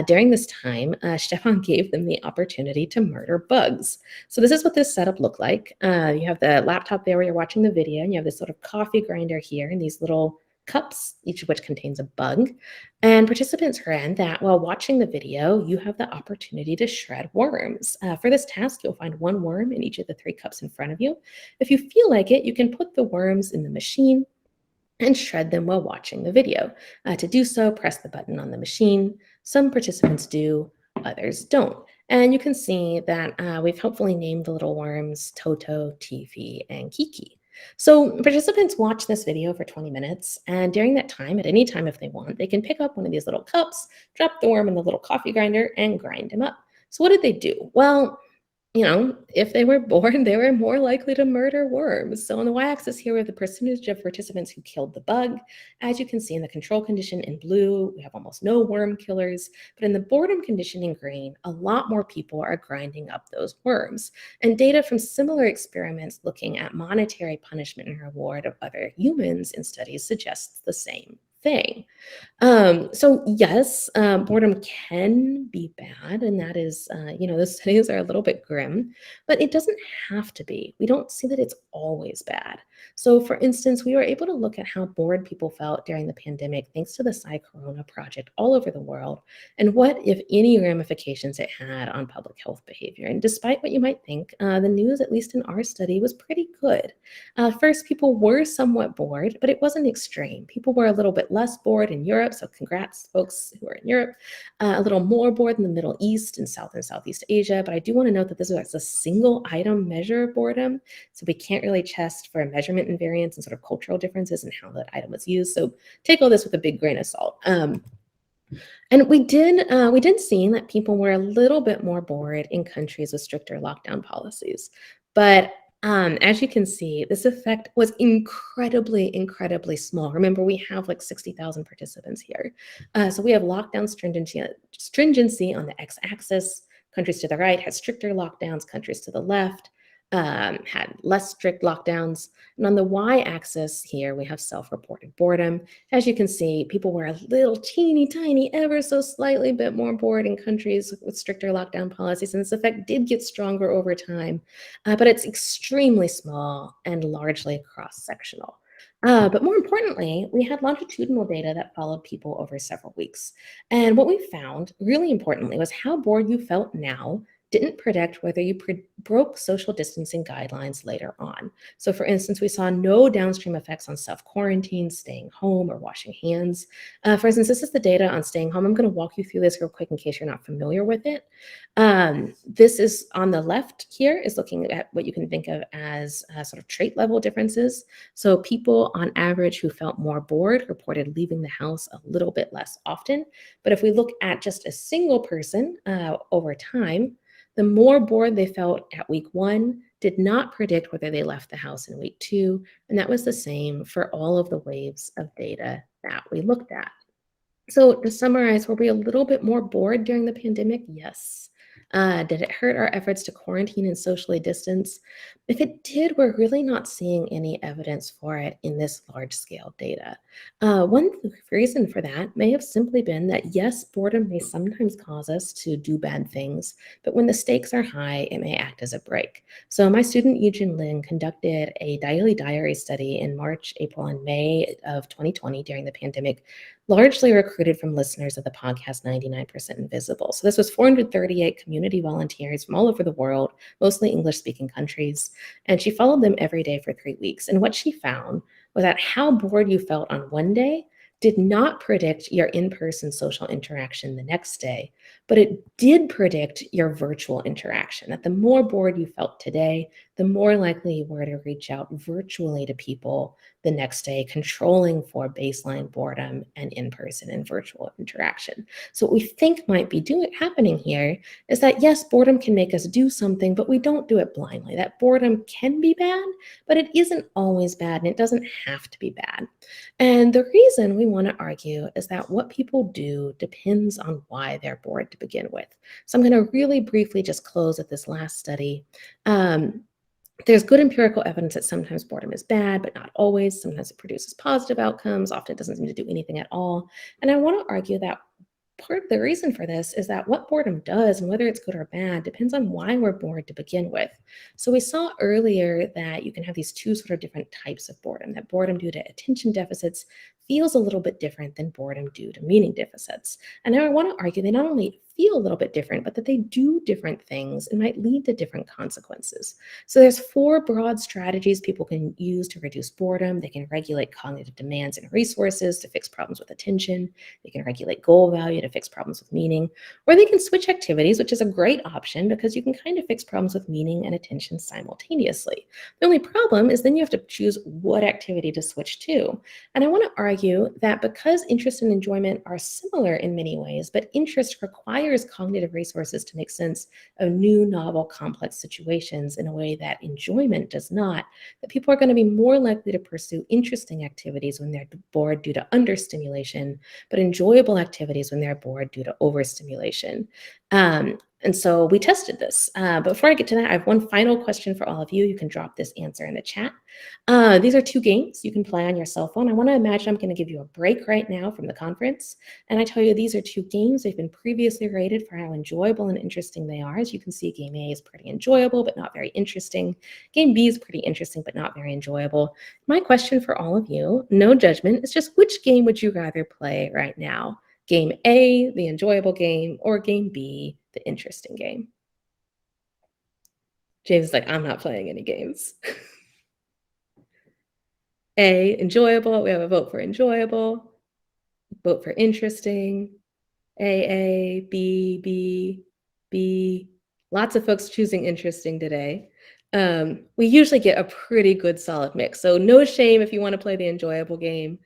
During this time, Stefan gave them the opportunity to murder bugs. So this is what this setup looked like. You have the laptop there where you're watching the video, and you have this sort of coffee grinder here and these little cups, each of which contains a bug. And participants ran that while watching the video, you have the opportunity to shred worms. For this task, you'll find one worm in each of the 3 cups in front of you. If you feel like it, you can put the worms in the machine and shred them while watching the video. To do so, press the button on the machine. Some participants do, others don't. And you can see that we've hopefully named the little worms Toto, Tifi, and Kiki. So participants watch this video for 20 minutes, and during that time, at any time if they want, they can pick up one of these little cups, drop the worm in the little coffee grinder, and grind him up. So what did they do? Well, if they were bored, they were more likely to murder worms. So on the y-axis here, we have the percentage of participants who killed the bug. As you can see in the control condition in blue, we have almost no worm killers. But in the boredom condition in green, a lot more people are grinding up those worms. And data from similar experiments looking at monetary punishment and reward of other humans in studies suggests the same thing. So yes, boredom can be bad, and that is, the studies are a little bit grim, but it doesn't have to be. We don't see that it's always bad. So for instance, we were able to look at how bored people felt during the pandemic thanks to the Corona project all over the world, and what, if any, ramifications it had on public health behavior. And despite what you might think, the news, at least in our study, was pretty good. First, people were somewhat bored, but it wasn't extreme. People were a little bit less bored in Europe, so congrats folks who are in Europe, a little more bored in the Middle East and South and Southeast Asia, but I do want to note that this was a single item measure of boredom, so we can't really test for measurement invariance and sort of cultural differences in how that item was used, so take all this with a big grain of salt. And we did see that people were a little bit more bored in countries with stricter lockdown policies, but as you can see, this effect was incredibly, incredibly small. Remember, we have like 60,000 participants here. So we have lockdown stringency on the x-axis. Countries to the right had stricter lockdowns, countries to the left had less strict lockdowns. And on the y-axis here, we have self-reported boredom. As you can see, people were a little teeny tiny, ever so slightly bit more bored in countries with stricter lockdown policies. And this effect did get stronger over time, but it's extremely small and largely cross-sectional. But more importantly, we had longitudinal data that followed people over several weeks. And what we found, really importantly, was how bored you felt now didn't predict whether you broke social distancing guidelines later on. So for instance, we saw no downstream effects on self-quarantine, staying home, or washing hands. For instance, this is the data on staying home. I'm going to walk you through this real quick in case you're not familiar with it. This is on the left here is looking at what you can think of as sort of trait level differences. So people on average who felt more bored reported leaving the house a little bit less often. But if we look at just a single person over time, the more bored they felt at week 1 did not predict whether they left the house in week 2. And that was the same for all of the waves of data that we looked at. So to summarize, were we a little bit more bored during the pandemic? Yes. Did it hurt our efforts to quarantine and socially distance? If it did, we're really not seeing any evidence for it in this large-scale data. One reason for that may have simply been that, yes, boredom may sometimes cause us to do bad things, but when the stakes are high, it may act as a brake. So my student, Wijnand, conducted a daily diary study in March, April, and May of 2020 during the pandemic, largely recruited from listeners of the podcast 99% Invisible. So this was 438 community volunteers from all over the world, mostly English-speaking countries, and she followed them every day for 3 weeks. And what she found was that how bored you felt on one day did not predict your in-person social interaction the next day, but it did predict your virtual interaction, that the more bored you felt today, the more likely you were to reach out virtually to people the next day, controlling for baseline boredom and in-person and virtual interaction. So what we think might be happening here is that, yes, boredom can make us do something, but we don't do it blindly. That boredom can be bad, but it isn't always bad, and it doesn't have to be bad. And the reason we want to argue is that what people do depends on why they're bored to begin with. So I'm going to really briefly just close with this last study. There's good empirical evidence that sometimes boredom is bad, but not always. Sometimes it produces positive outcomes. Often it doesn't seem to do anything at all. And I want to argue that part of the reason for this is that what boredom does, and whether it's good or bad, depends on why we're bored to begin with. So we saw earlier that you can have these two sort of different types of boredom, that boredom due to attention deficits feels a little bit different than boredom due to meaning deficits. And now I want to argue they not only feel a little bit different, but that they do different things and might lead to different consequences. So there's 4 broad strategies people can use to reduce boredom. They can regulate cognitive demands and resources to fix problems with attention. They can regulate goal value to fix problems with meaning, or they can switch activities, which is a great option because you can kind of fix problems with meaning and attention simultaneously. The only problem is then you have to choose what activity to switch to. And I want to argue that because interest and enjoyment are similar in many ways, but interest requires cognitive resources to make sense of new, novel, complex situations in a way that enjoyment does not, that people are going to be more likely to pursue interesting activities when they're bored due to understimulation, but enjoyable activities when they're bored due to overstimulation. And so we tested this. But before I get to that, I have one final question for all of you. You can drop this answer in the chat. These are 2 games you can play on your cell phone. I want to imagine I'm going to give you a break right now from the conference. And I tell you, these are 2 games. They've been previously rated for how enjoyable and interesting they are. As you can see, game A is pretty enjoyable, but not very interesting. Game B is pretty interesting, but not very enjoyable. My question for all of you, no judgment, is just which game would you rather play right now? Game A, the enjoyable game, or game B, the interesting game? James is like, I'm not playing any games. A, enjoyable. We have a vote for enjoyable. Vote for interesting. A, B, B, B. Lots of folks choosing interesting today. We usually get a pretty good solid mix. So no shame if you want to play the enjoyable game.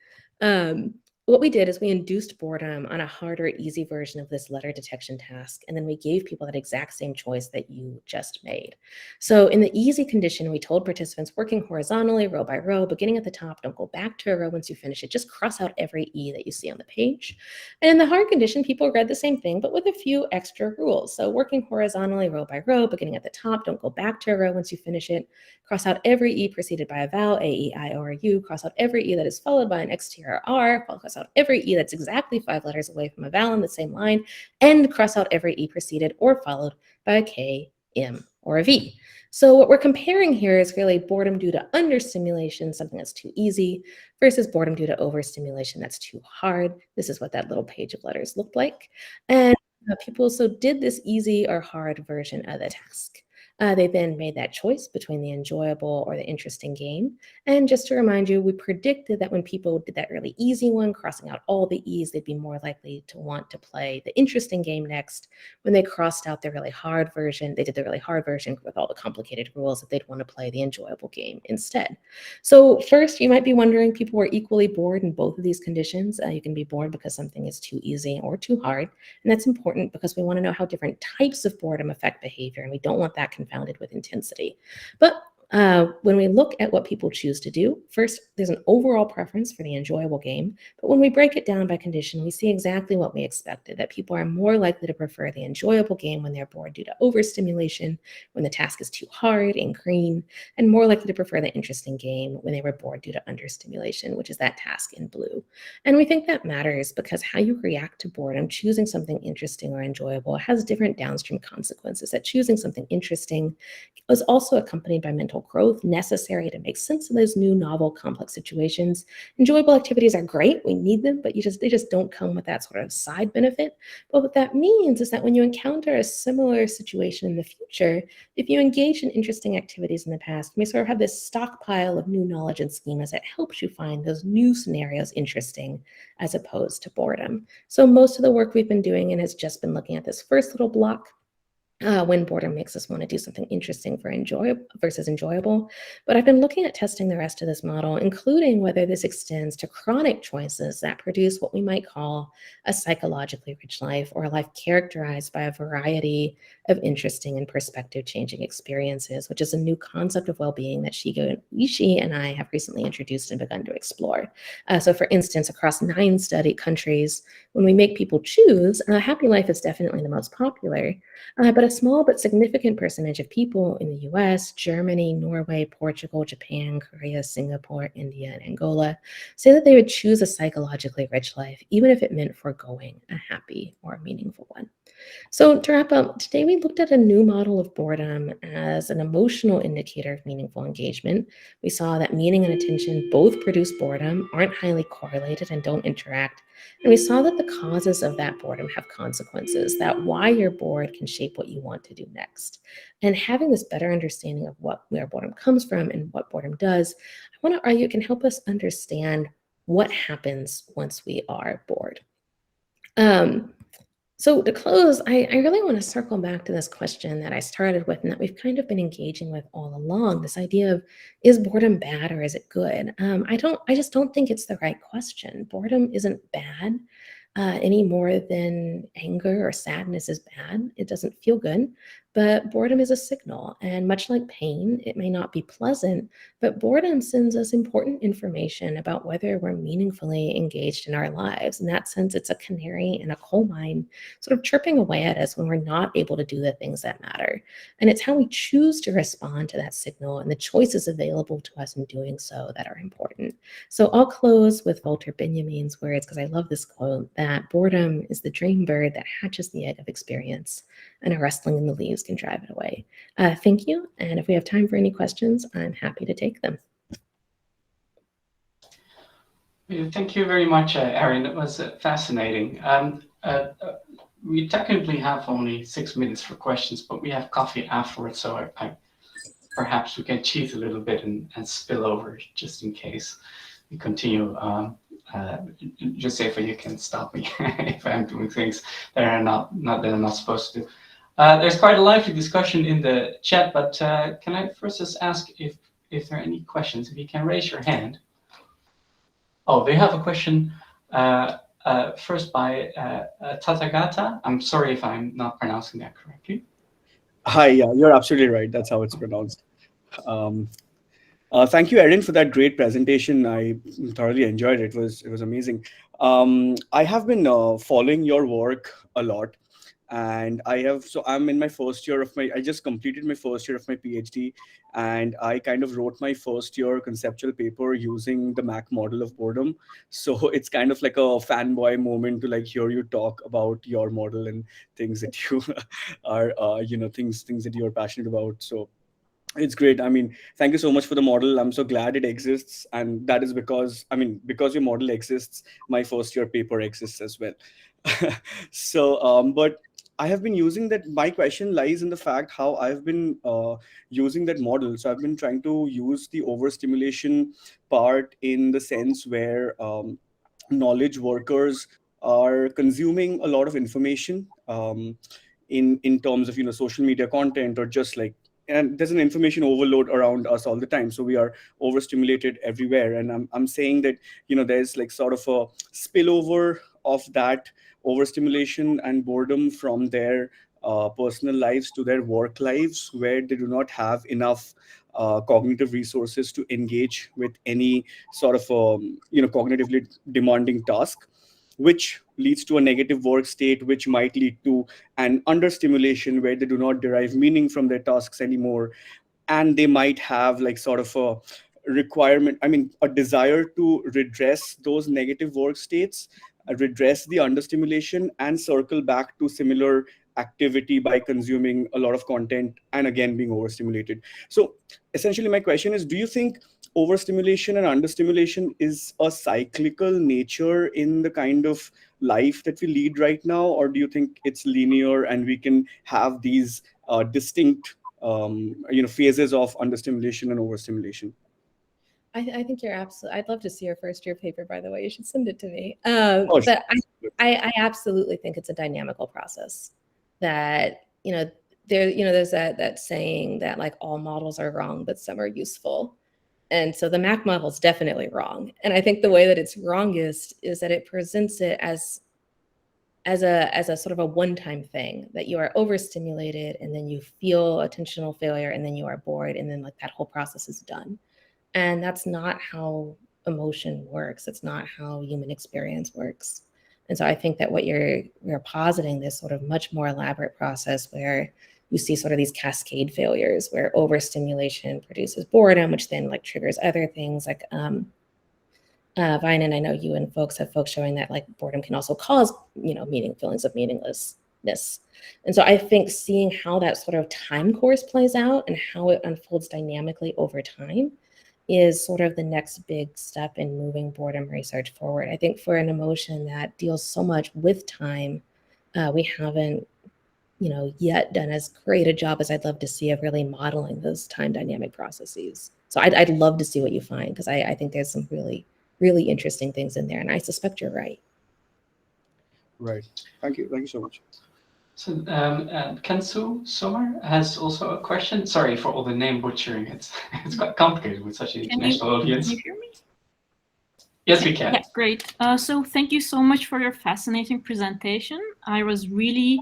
What we did is we induced boredom on a harder, easy version of this letter detection task, and then we gave people that exact same choice that you just made. So in the easy condition, we told participants working horizontally, row by row, beginning at the top, don't go back to a row once you finish it, just cross out every E that you see on the page. And in the hard condition, people read the same thing, but with a few extra rules. So working horizontally, row by row, beginning at the top, don't go back to a row once you finish it, cross out every E preceded by a vowel, A, E, I, O, or U, cross out every E that is followed by an exterior R, cross out every E that's exactly 5 letters away from a vowel in the same line, and cross out every E preceded or followed by a K, M, or a V. So what we're comparing here is really boredom due to understimulation, something that's too easy, versus boredom due to overstimulation that's too hard. This is what that little page of letters looked like. And people did this easy or hard version of the task. They then made that choice between the enjoyable or the interesting game. And just to remind you, we predicted that when people did that really easy one, crossing out all the E's, they'd be more likely to want to play the interesting game next. When they crossed out the really hard version, they did the really hard version with all the complicated rules, that they'd want to play the enjoyable game instead. So first, you might be wondering, people were equally bored in both of these conditions. You can be bored because something is too easy or too hard. And that's important because we want to know how different types of boredom affect behavior, and we don't want that confounded with intensity. But when we look at what people choose to do, first, there's an overall preference for the enjoyable game. But when we break it down by condition, we see exactly what we expected, that people are more likely to prefer the enjoyable game when they're bored due to overstimulation, when the task is too hard in green, and more likely to prefer the interesting game when they were bored due to understimulation, which is that task in blue. And we think that matters because how you react to boredom, choosing something interesting or enjoyable, has different downstream consequences. That choosing something interesting was also accompanied by mental growth necessary to make sense of those new, novel, complex situations. Enjoyable activities are great, we need them, but they just don't come with that sort of side benefit. But what that means is that when you encounter a similar situation in the future, if you engage in interesting activities in the past, you may sort of have this stockpile of new knowledge and schemas that helps you find those new scenarios interesting as opposed to boredom. So most of the work we've been doing and has just been looking at this first little block, when boredom makes us want to do something interesting for versus enjoyable. But I've been looking at testing the rest of this model, including whether this extends to chronic choices that produce what we might call a psychologically rich life, or a life characterized by a variety of interesting and perspective-changing experiences, which is a new concept of well-being that Shigo Ishii and I have recently introduced and begun to explore. So for instance, across 9 study countries, when we make people choose, a happy life is definitely the most popular, but a small but significant percentage of people in the US, Germany, Norway, Portugal, Japan, Korea, Singapore, India, and Angola say that they would choose a psychologically rich life, even if it meant foregoing a happy or meaningful one. So to wrap up, today we looked at a new model of boredom as an emotional indicator of meaningful engagement. We saw that meaning and attention both produce boredom, aren't highly correlated, and don't interact. And we saw that the causes of that boredom have consequences, that why you're bored can shape what you want to do next. And having this better understanding of where boredom comes from and what boredom does, I want to argue it can help us understand what happens once we are bored. So to close, I really want to circle back to this question that I started with and that we've kind of been engaging with all along, this idea of, is boredom bad or is it good? I just don't think it's the right question. Boredom isn't bad any more than anger or sadness is bad. It doesn't feel good, but boredom is a signal. And much like pain, it may not be pleasant, but boredom sends us important information about whether we're meaningfully engaged in our lives. In that sense, it's a canary in a coal mine, sort of chirping away at us when we're not able to do the things that matter. And it's how we choose to respond to that signal and the choices available to us in doing so that are important. So I'll close with Walter Benjamin's words, because I love this quote, that boredom is the dream bird that hatches the egg of experience, and a rustling in the leaves can drive it away. Thank you. And if we have time for any questions, I'm happy to take them. Thank you very much, Erin. It was fascinating. We technically have only 6 minutes for questions, but we have coffee afterwards, so perhaps we can cheat a little bit and spill over just in case we continue. Josefa, you can stop me if I'm doing things that are not that I'm not supposed to do. There's quite a lively discussion in the chat, but can I first just ask if there are any questions? If you can raise your hand. Oh, they have a question first by Tathagata. I'm sorry if I'm not pronouncing that correctly. Hi, yeah, you're absolutely right. That's how it's pronounced. Thank you, Erin, for that great presentation. I thoroughly enjoyed it. It was amazing. I have been following your work a lot, and I'm in my first year of I just completed my first year of my PhD, and I kind of wrote my first year conceptual paper using the Mac model of boredom. So it's kind of like a fanboy moment to like hear you talk about your model and things that you are, things that you're passionate about. So it's great. I mean, thank you so much for the model. I'm so glad it exists. And that is because your model exists, my first year paper exists as well. So, but I have been using that. My question lies in the fact how I've been using that model. So I've been trying to use the overstimulation part in the sense where knowledge workers are consuming a lot of information in terms of social media content, or just like, and there's an information overload around us all the time, so we are overstimulated everywhere. And I'm saying that there's like sort of a spillover of that overstimulation and boredom from their personal lives to their work lives, where they do not have enough cognitive resources to engage with any sort of cognitively demanding task, which leads to a negative work state, which might lead to an understimulation where they do not derive meaning from their tasks anymore, and they might have like sort of a requirement, I mean a desire to redress those negative work states, redress the understimulation, and circle back to similar activity by consuming a lot of content and again being overstimulated. So essentially my question is, do you think overstimulation and understimulation is a cyclical nature in the kind of life that we lead right now, or do you think it's linear and we can have these distinct phases of understimulation and overstimulation? I think you're absolutely. I'd love to see your first year paper, by the way. You should send it to me. Oh, sure. But I absolutely think it's a dynamical process. That there's that saying that like all models are wrong, but some are useful. And so the Mac model is definitely wrong. And I think the way that it's wrongest is that it presents it as a sort of a one-time thing, that you are overstimulated and then you feel attentional failure and then you are bored and then like that whole process is done. And that's not how emotion works. It's not how human experience works. And so I think that what you're positing, this sort of much more elaborate process where you see sort of these cascade failures where overstimulation produces boredom, which then like triggers other things like Wijnand, I know you and folks showing that like boredom can also cause, feelings of meaninglessness. And so I think seeing how that sort of time course plays out and how it unfolds dynamically over time is sort of the next big step in moving boredom research forward. I think for an emotion that deals so much with time, we haven't, yet done as great a job as I'd love to see of really modeling those time dynamic processes. So I'd love to see what you find, because I think there's some really, really interesting things in there, and I suspect you're right. Right. Thank you so much. So Kansu Sommer has also a question. Sorry for all the name butchering. It's quite complicated with such an international audience. Can you hear me? Yes, we can. Yeah, great. So thank you so much for your fascinating presentation. I really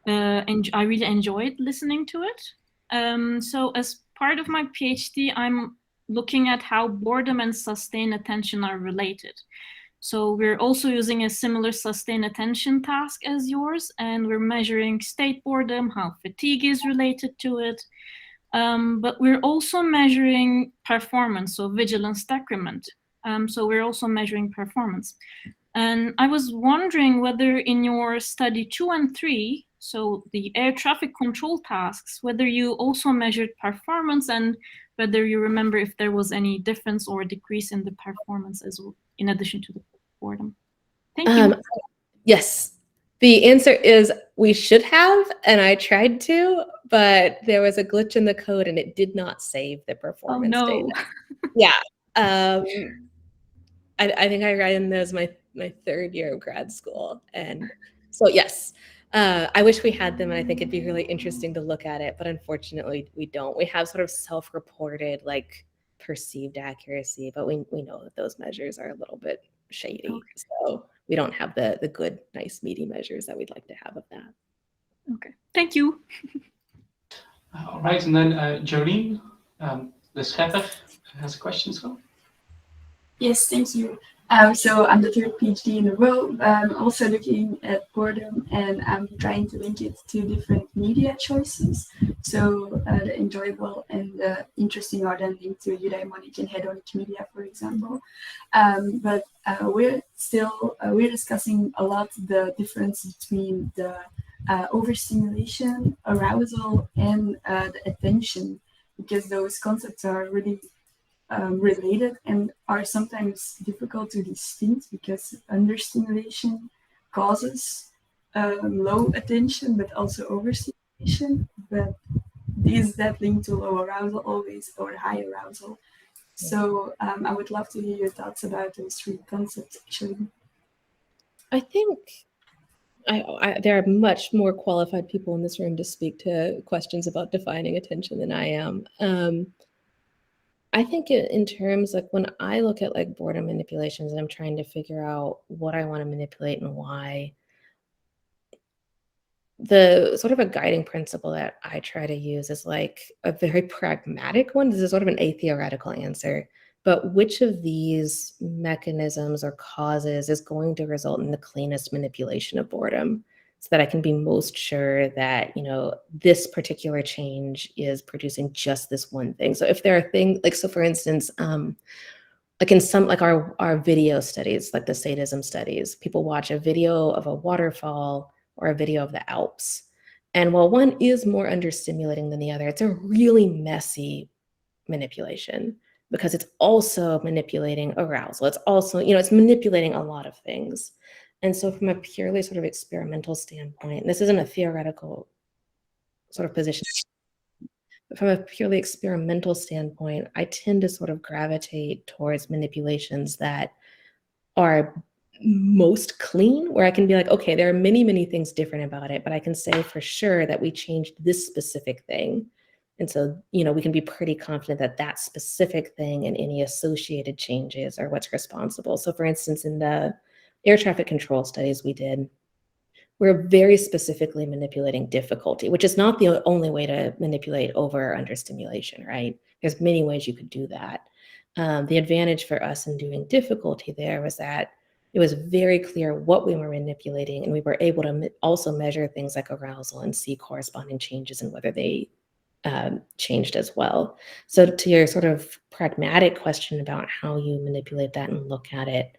enjoyed listening to it. So as part of my PhD, I'm looking at how boredom and sustained attention are related. So we're also using a similar sustained attention task as yours, and we're measuring state boredom, how fatigue is related to it. But we're also measuring performance, so vigilance decrement. So we're also measuring performance. And I was wondering whether in your study 2 and 3, so the air traffic control tasks, whether you also measured performance and whether you remember if there was any difference or decrease in the performance as well, in addition to the boredom. Thank you. Yes, the answer is we should have, and I tried to, but there was a glitch in the code and it did not save the performance data. Yeah. I think I ran those my third year of grad school. And so, yes, I wish we had them. And I think it'd be really interesting to look at it. But unfortunately, we don't. We have sort of self-reported, like perceived accuracy, but we know that those measures are a little bit shady. Okay. So we don't have the good, nice, meaty measures that we'd like to have of that. Okay, thank you. All right, and then Jolene, the Schepper has a question as well. Yes, thank you. So I'm the third PhD in a row. I'm also looking at boredom, and I'm trying to link it to different media choices. So the enjoyable and the interesting are then linked to eudaimonic and hedonic media, for example. But we're discussing a lot the difference between the overstimulation, arousal, and the attention, because those concepts are really related and are sometimes difficult to distinct, because understimulation causes low attention, but also overstimulation. But is that linked to low arousal always or high arousal? So I would love to hear your thoughts about those three concepts, actually. I think there are much more qualified people in this room to speak to questions about defining attention than I am. I think in terms like when I look at like boredom manipulations and I'm trying to figure out what I want to manipulate and why, the sort of a guiding principle that I try to use is like a very pragmatic one. This is sort of an atheoretical answer, but which of these mechanisms or causes is going to result in the cleanest manipulation of boredom so that I can be most sure that, you know, this particular change is producing just this one thing. So if there are things like, so for instance, like in some, like our video studies, like the sadism studies, people watch a video of a waterfall or a video of the Alps. And while one is more understimulating than the other, it's a really messy manipulation because it's also manipulating arousal. It's also, you know, it's manipulating a lot of things. And so from a purely sort of experimental standpoint, this isn't a theoretical sort of position, but from a purely experimental standpoint, I tend to sort of gravitate towards manipulations that are most clean, where I can be like, okay, there are many, many things different about it, but I can say for sure that we changed this specific thing. And so, you know, we can be pretty confident that that specific thing and any associated changes are what's responsible. So for instance, in the air traffic control studies we did, we're very specifically manipulating difficulty, which is not the only way to manipulate over or under stimulation, right? There's many ways you could do that. The advantage for us in doing difficulty there was that it was very clear what we were manipulating, and we were able to also measure things like arousal and see corresponding changes in whether they changed as well. So to your sort of pragmatic question about how you manipulate that and look at it,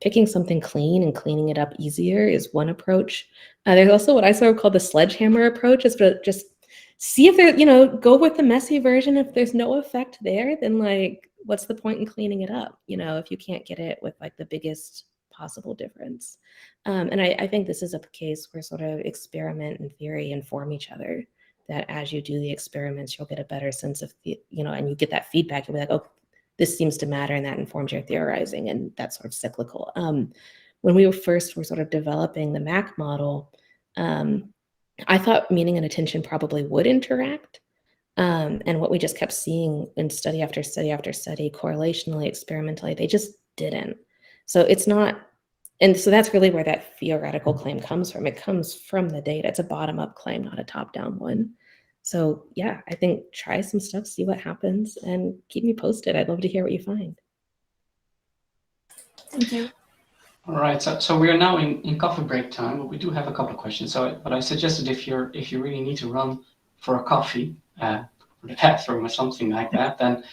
picking something clean and cleaning it up easier is one approach. There's also what I sort of call the sledgehammer approach, is to just see if there, you know, go with the messy version. If there's no effect there, then like, what's the point in cleaning it up? You know, if you can't get it with like the biggest possible difference. And I think this is a case where sort of experiment and theory inform each other, that as you do the experiments, you'll get a better sense of the, you know, and you get that feedback. You'll be like, oh, this seems to matter, and that informs your theorizing, and that's sort of cyclical. When we were sort of developing the MAC model, I thought meaning and attention probably would interact. And what we just kept seeing in study after study after study, correlationally, experimentally, they just didn't. So it's not, and so that's really where that theoretical claim comes from. It comes from the data. It's a bottom-up claim, not a top-down one. So yeah, I think try some stuff, see what happens, and keep me posted. I'd love to hear what you find. Thank you. All right, so we are now in coffee break time, but we do have a couple of questions. But I suggested if you really need to run for a coffee, for the bathroom or something like that, then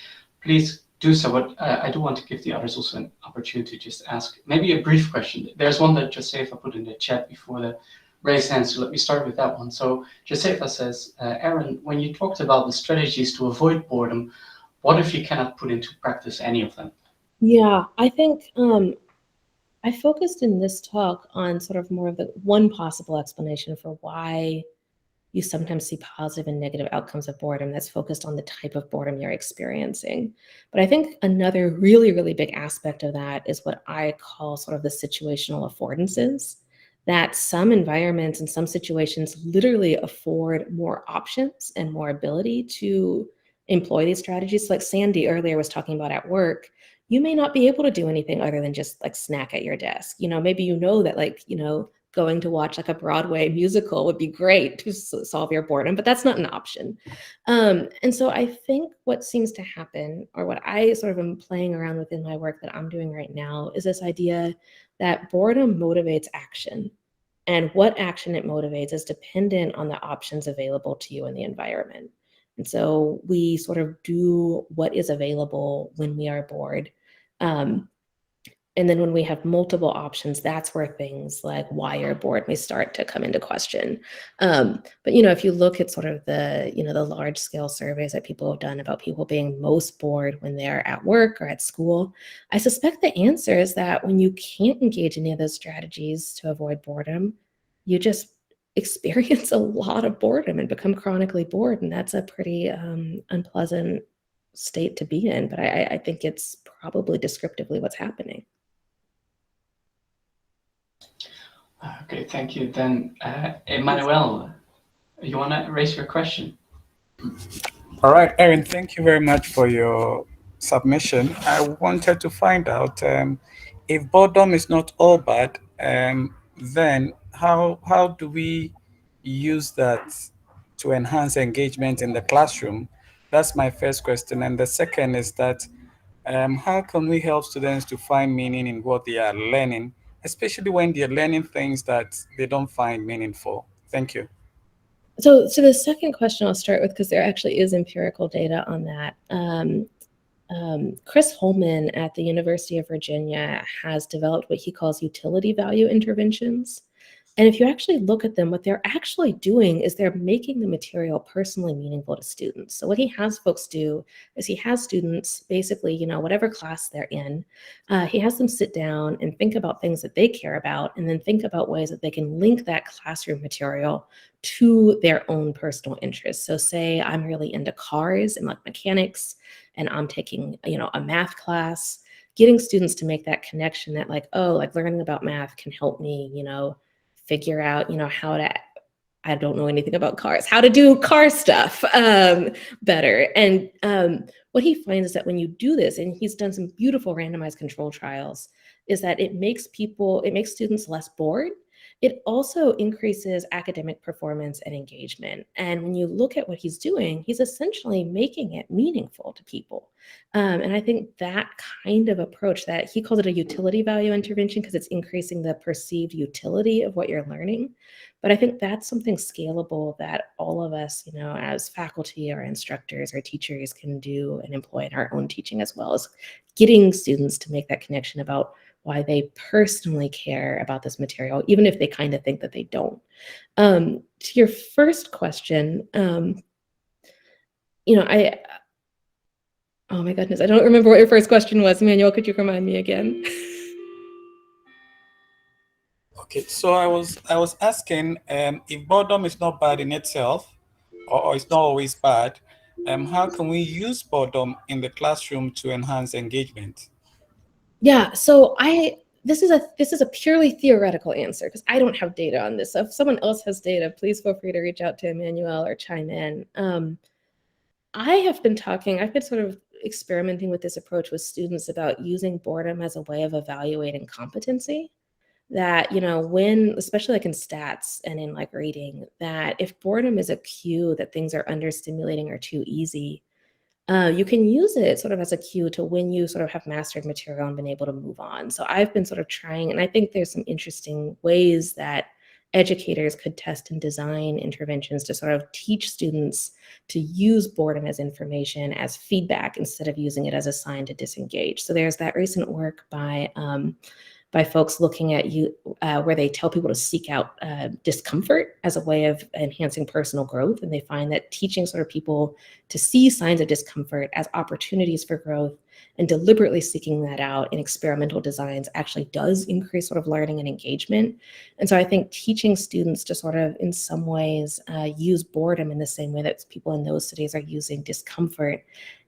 please do so. But I do want to give the others also an opportunity to just ask maybe a brief question. There's one that Josefa put in the chat before the raised hand, so let me start with that one. So Josefa says, Erin, when you talked about the strategies to avoid boredom, what if you cannot put into practice any of them? Yeah, I think I focused in this talk on sort of more of the one possible explanation for why you sometimes see positive and negative outcomes of boredom that's focused on the type of boredom you're experiencing. But I think another really, really big aspect of that is what I call sort of the situational affordances, that some environments and some situations literally afford more options and more ability to employ these strategies. Like Sandy earlier was talking about at work, you may not be able to do anything other than just like snack at your desk. You know, maybe you know that like, you know, going to watch like a Broadway musical would be great to solve your boredom, but that's not an option. And so I think what seems to happen, or what I sort of am playing around with in my work that I'm doing right now, is this idea that boredom motivates action. And what action it motivates is dependent on the options available to you in the environment. And so we sort of do what is available when we are bored. And then when we have multiple options, that's where things like why you're bored may start to come into question. But, you know, if you look at sort of the, you know, the large scale surveys that people have done about people being most bored when they're at work or at school, I suspect the answer is that when you can't engage any of those strategies to avoid boredom, you just experience a lot of boredom and become chronically bored, and that's a pretty unpleasant state to be in. But I think it's probably descriptively what's happening. Okay, thank you. Then, Emmanuel, you want to raise your question? All right, Erin, thank you very much for your submission. I wanted to find out if boredom is not all bad, then how do we use that to enhance engagement in the classroom? That's my first question. And the second is that how can we help students to find meaning in what they are learning, especially when they're learning things that they don't find meaningful? Thank you. So the second question I'll start with, because there actually is empirical data on that. Chris Holman at the University of Virginia has developed what he calls utility value interventions. And if you actually look at them, what they're actually doing is they're making the material personally meaningful to students. So what he has folks do is he has students basically, whatever class they're in, he has them sit down and think about things that they care about, and then think about ways that they can link that classroom material to their own personal interests. So say I'm really into cars and like mechanics, and I'm taking, a math class, getting students to make that connection that like, oh, like learning about math can help me, figure out, how to, I don't know anything about cars, how to do car stuff better. And what he finds is that when you do this, and he's done some beautiful randomized control trials, is that it makes students less bored. It also increases academic performance and engagement. And when you look at what he's doing, he's essentially making it meaningful to people. And I think that kind of approach, that he calls it a utility value intervention because it's increasing the perceived utility of what you're learning. But I think that's something scalable that all of us, as faculty or instructors or teachers can do and employ in our own teaching, as well as getting students to make that connection about why they personally care about this material, even if they kind of think that they don't. To your first question, oh my goodness, I don't remember what your first question was. Emmanuel, could you remind me again? Okay, so I was asking if boredom is not bad in itself, or it's not always bad, how can we use boredom in the classroom to enhance engagement? Yeah, so this is a purely theoretical answer because I don't have data on this. So if someone else has data, please feel free to reach out to Emmanuel or chime in. I've been sort of experimenting with this approach with students about using boredom as a way of evaluating competency. That, when, especially like in stats and in like reading, that if boredom is a cue that things are understimulating or too easy, you can use it sort of as a cue to when you sort of have mastered material and been able to move on. So I've been sort of trying, and I think there's some interesting ways that educators could test and design interventions to sort of teach students to use boredom as information, as feedback, instead of using it as a sign to disengage. So there's that recent work by folks looking at where they tell people to seek out discomfort as a way of enhancing personal growth. And they find that teaching sort of people to see signs of discomfort as opportunities for growth and deliberately seeking that out in experimental designs actually does increase sort of learning and engagement. And so I think teaching students to sort of, in some ways, use boredom in the same way that people in those studies are using discomfort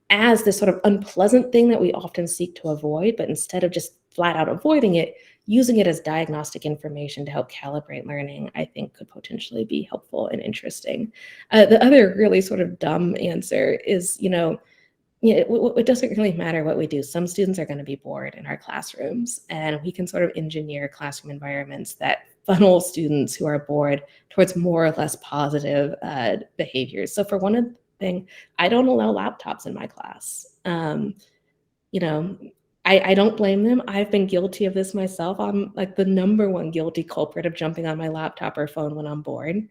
as this sort of unpleasant thing that we often seek to avoid, but instead of just flat out avoiding it, using it as diagnostic information to help calibrate learning, I think could potentially be helpful and interesting. The other really sort of dumb answer is, it doesn't really matter what we do. Some students are going to be bored in our classrooms, and we can sort of engineer classroom environments that funnel students who are bored towards more or less positive behaviors. So for one thing, I don't allow laptops in my class. I don't blame them. I've been guilty of this myself. I'm like the #1 guilty culprit of jumping on my laptop or phone when I'm bored.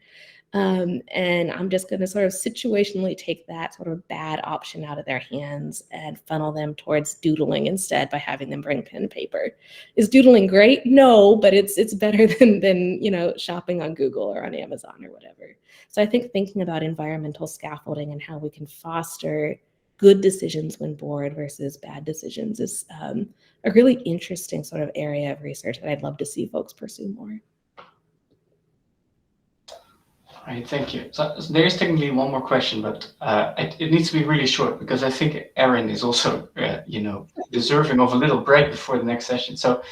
And I'm just going to sort of situationally take that sort of bad option out of their hands and funnel them towards doodling instead by having them bring pen and paper. Is doodling great? No, but it's better than shopping on Google or on Amazon or whatever. So I think thinking about environmental scaffolding and how we can foster good decisions when bored versus bad decisions is a really interesting sort of area of research that I'd love to see folks pursue more. All right, thank you. So there's technically one more question, but it needs to be really short because I think Erin is also, deserving of a little break before the next session. So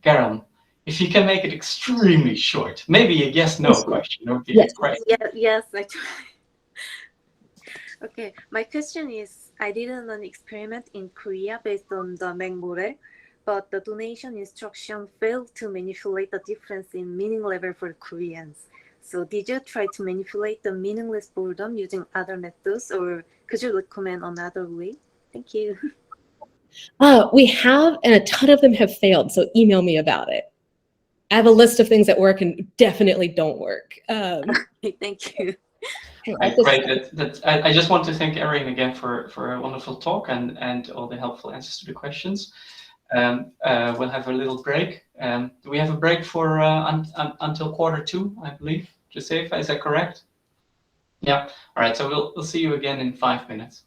Garam, if you can make it extremely short, maybe a yes/no question would be Yes. great. Yes, actually. Okay, my question is, I did an experiment in Korea based on the Meng model, but the donation instruction failed to manipulate the difference in meaning level for Koreans. So did you try to manipulate the meaningless boredom using other methods, or could you recommend another way? Thank you. We have, and a ton of them have failed, so email me about it. I have a list of things that work and definitely don't work. Thank you. Great. I just want to thank Erin again for a wonderful talk and all the helpful answers to the questions. We'll have a little break. Do we have a break for until Q2, I believe? Joseph, is that correct? Yeah. All right. So we'll see you again in 5 minutes.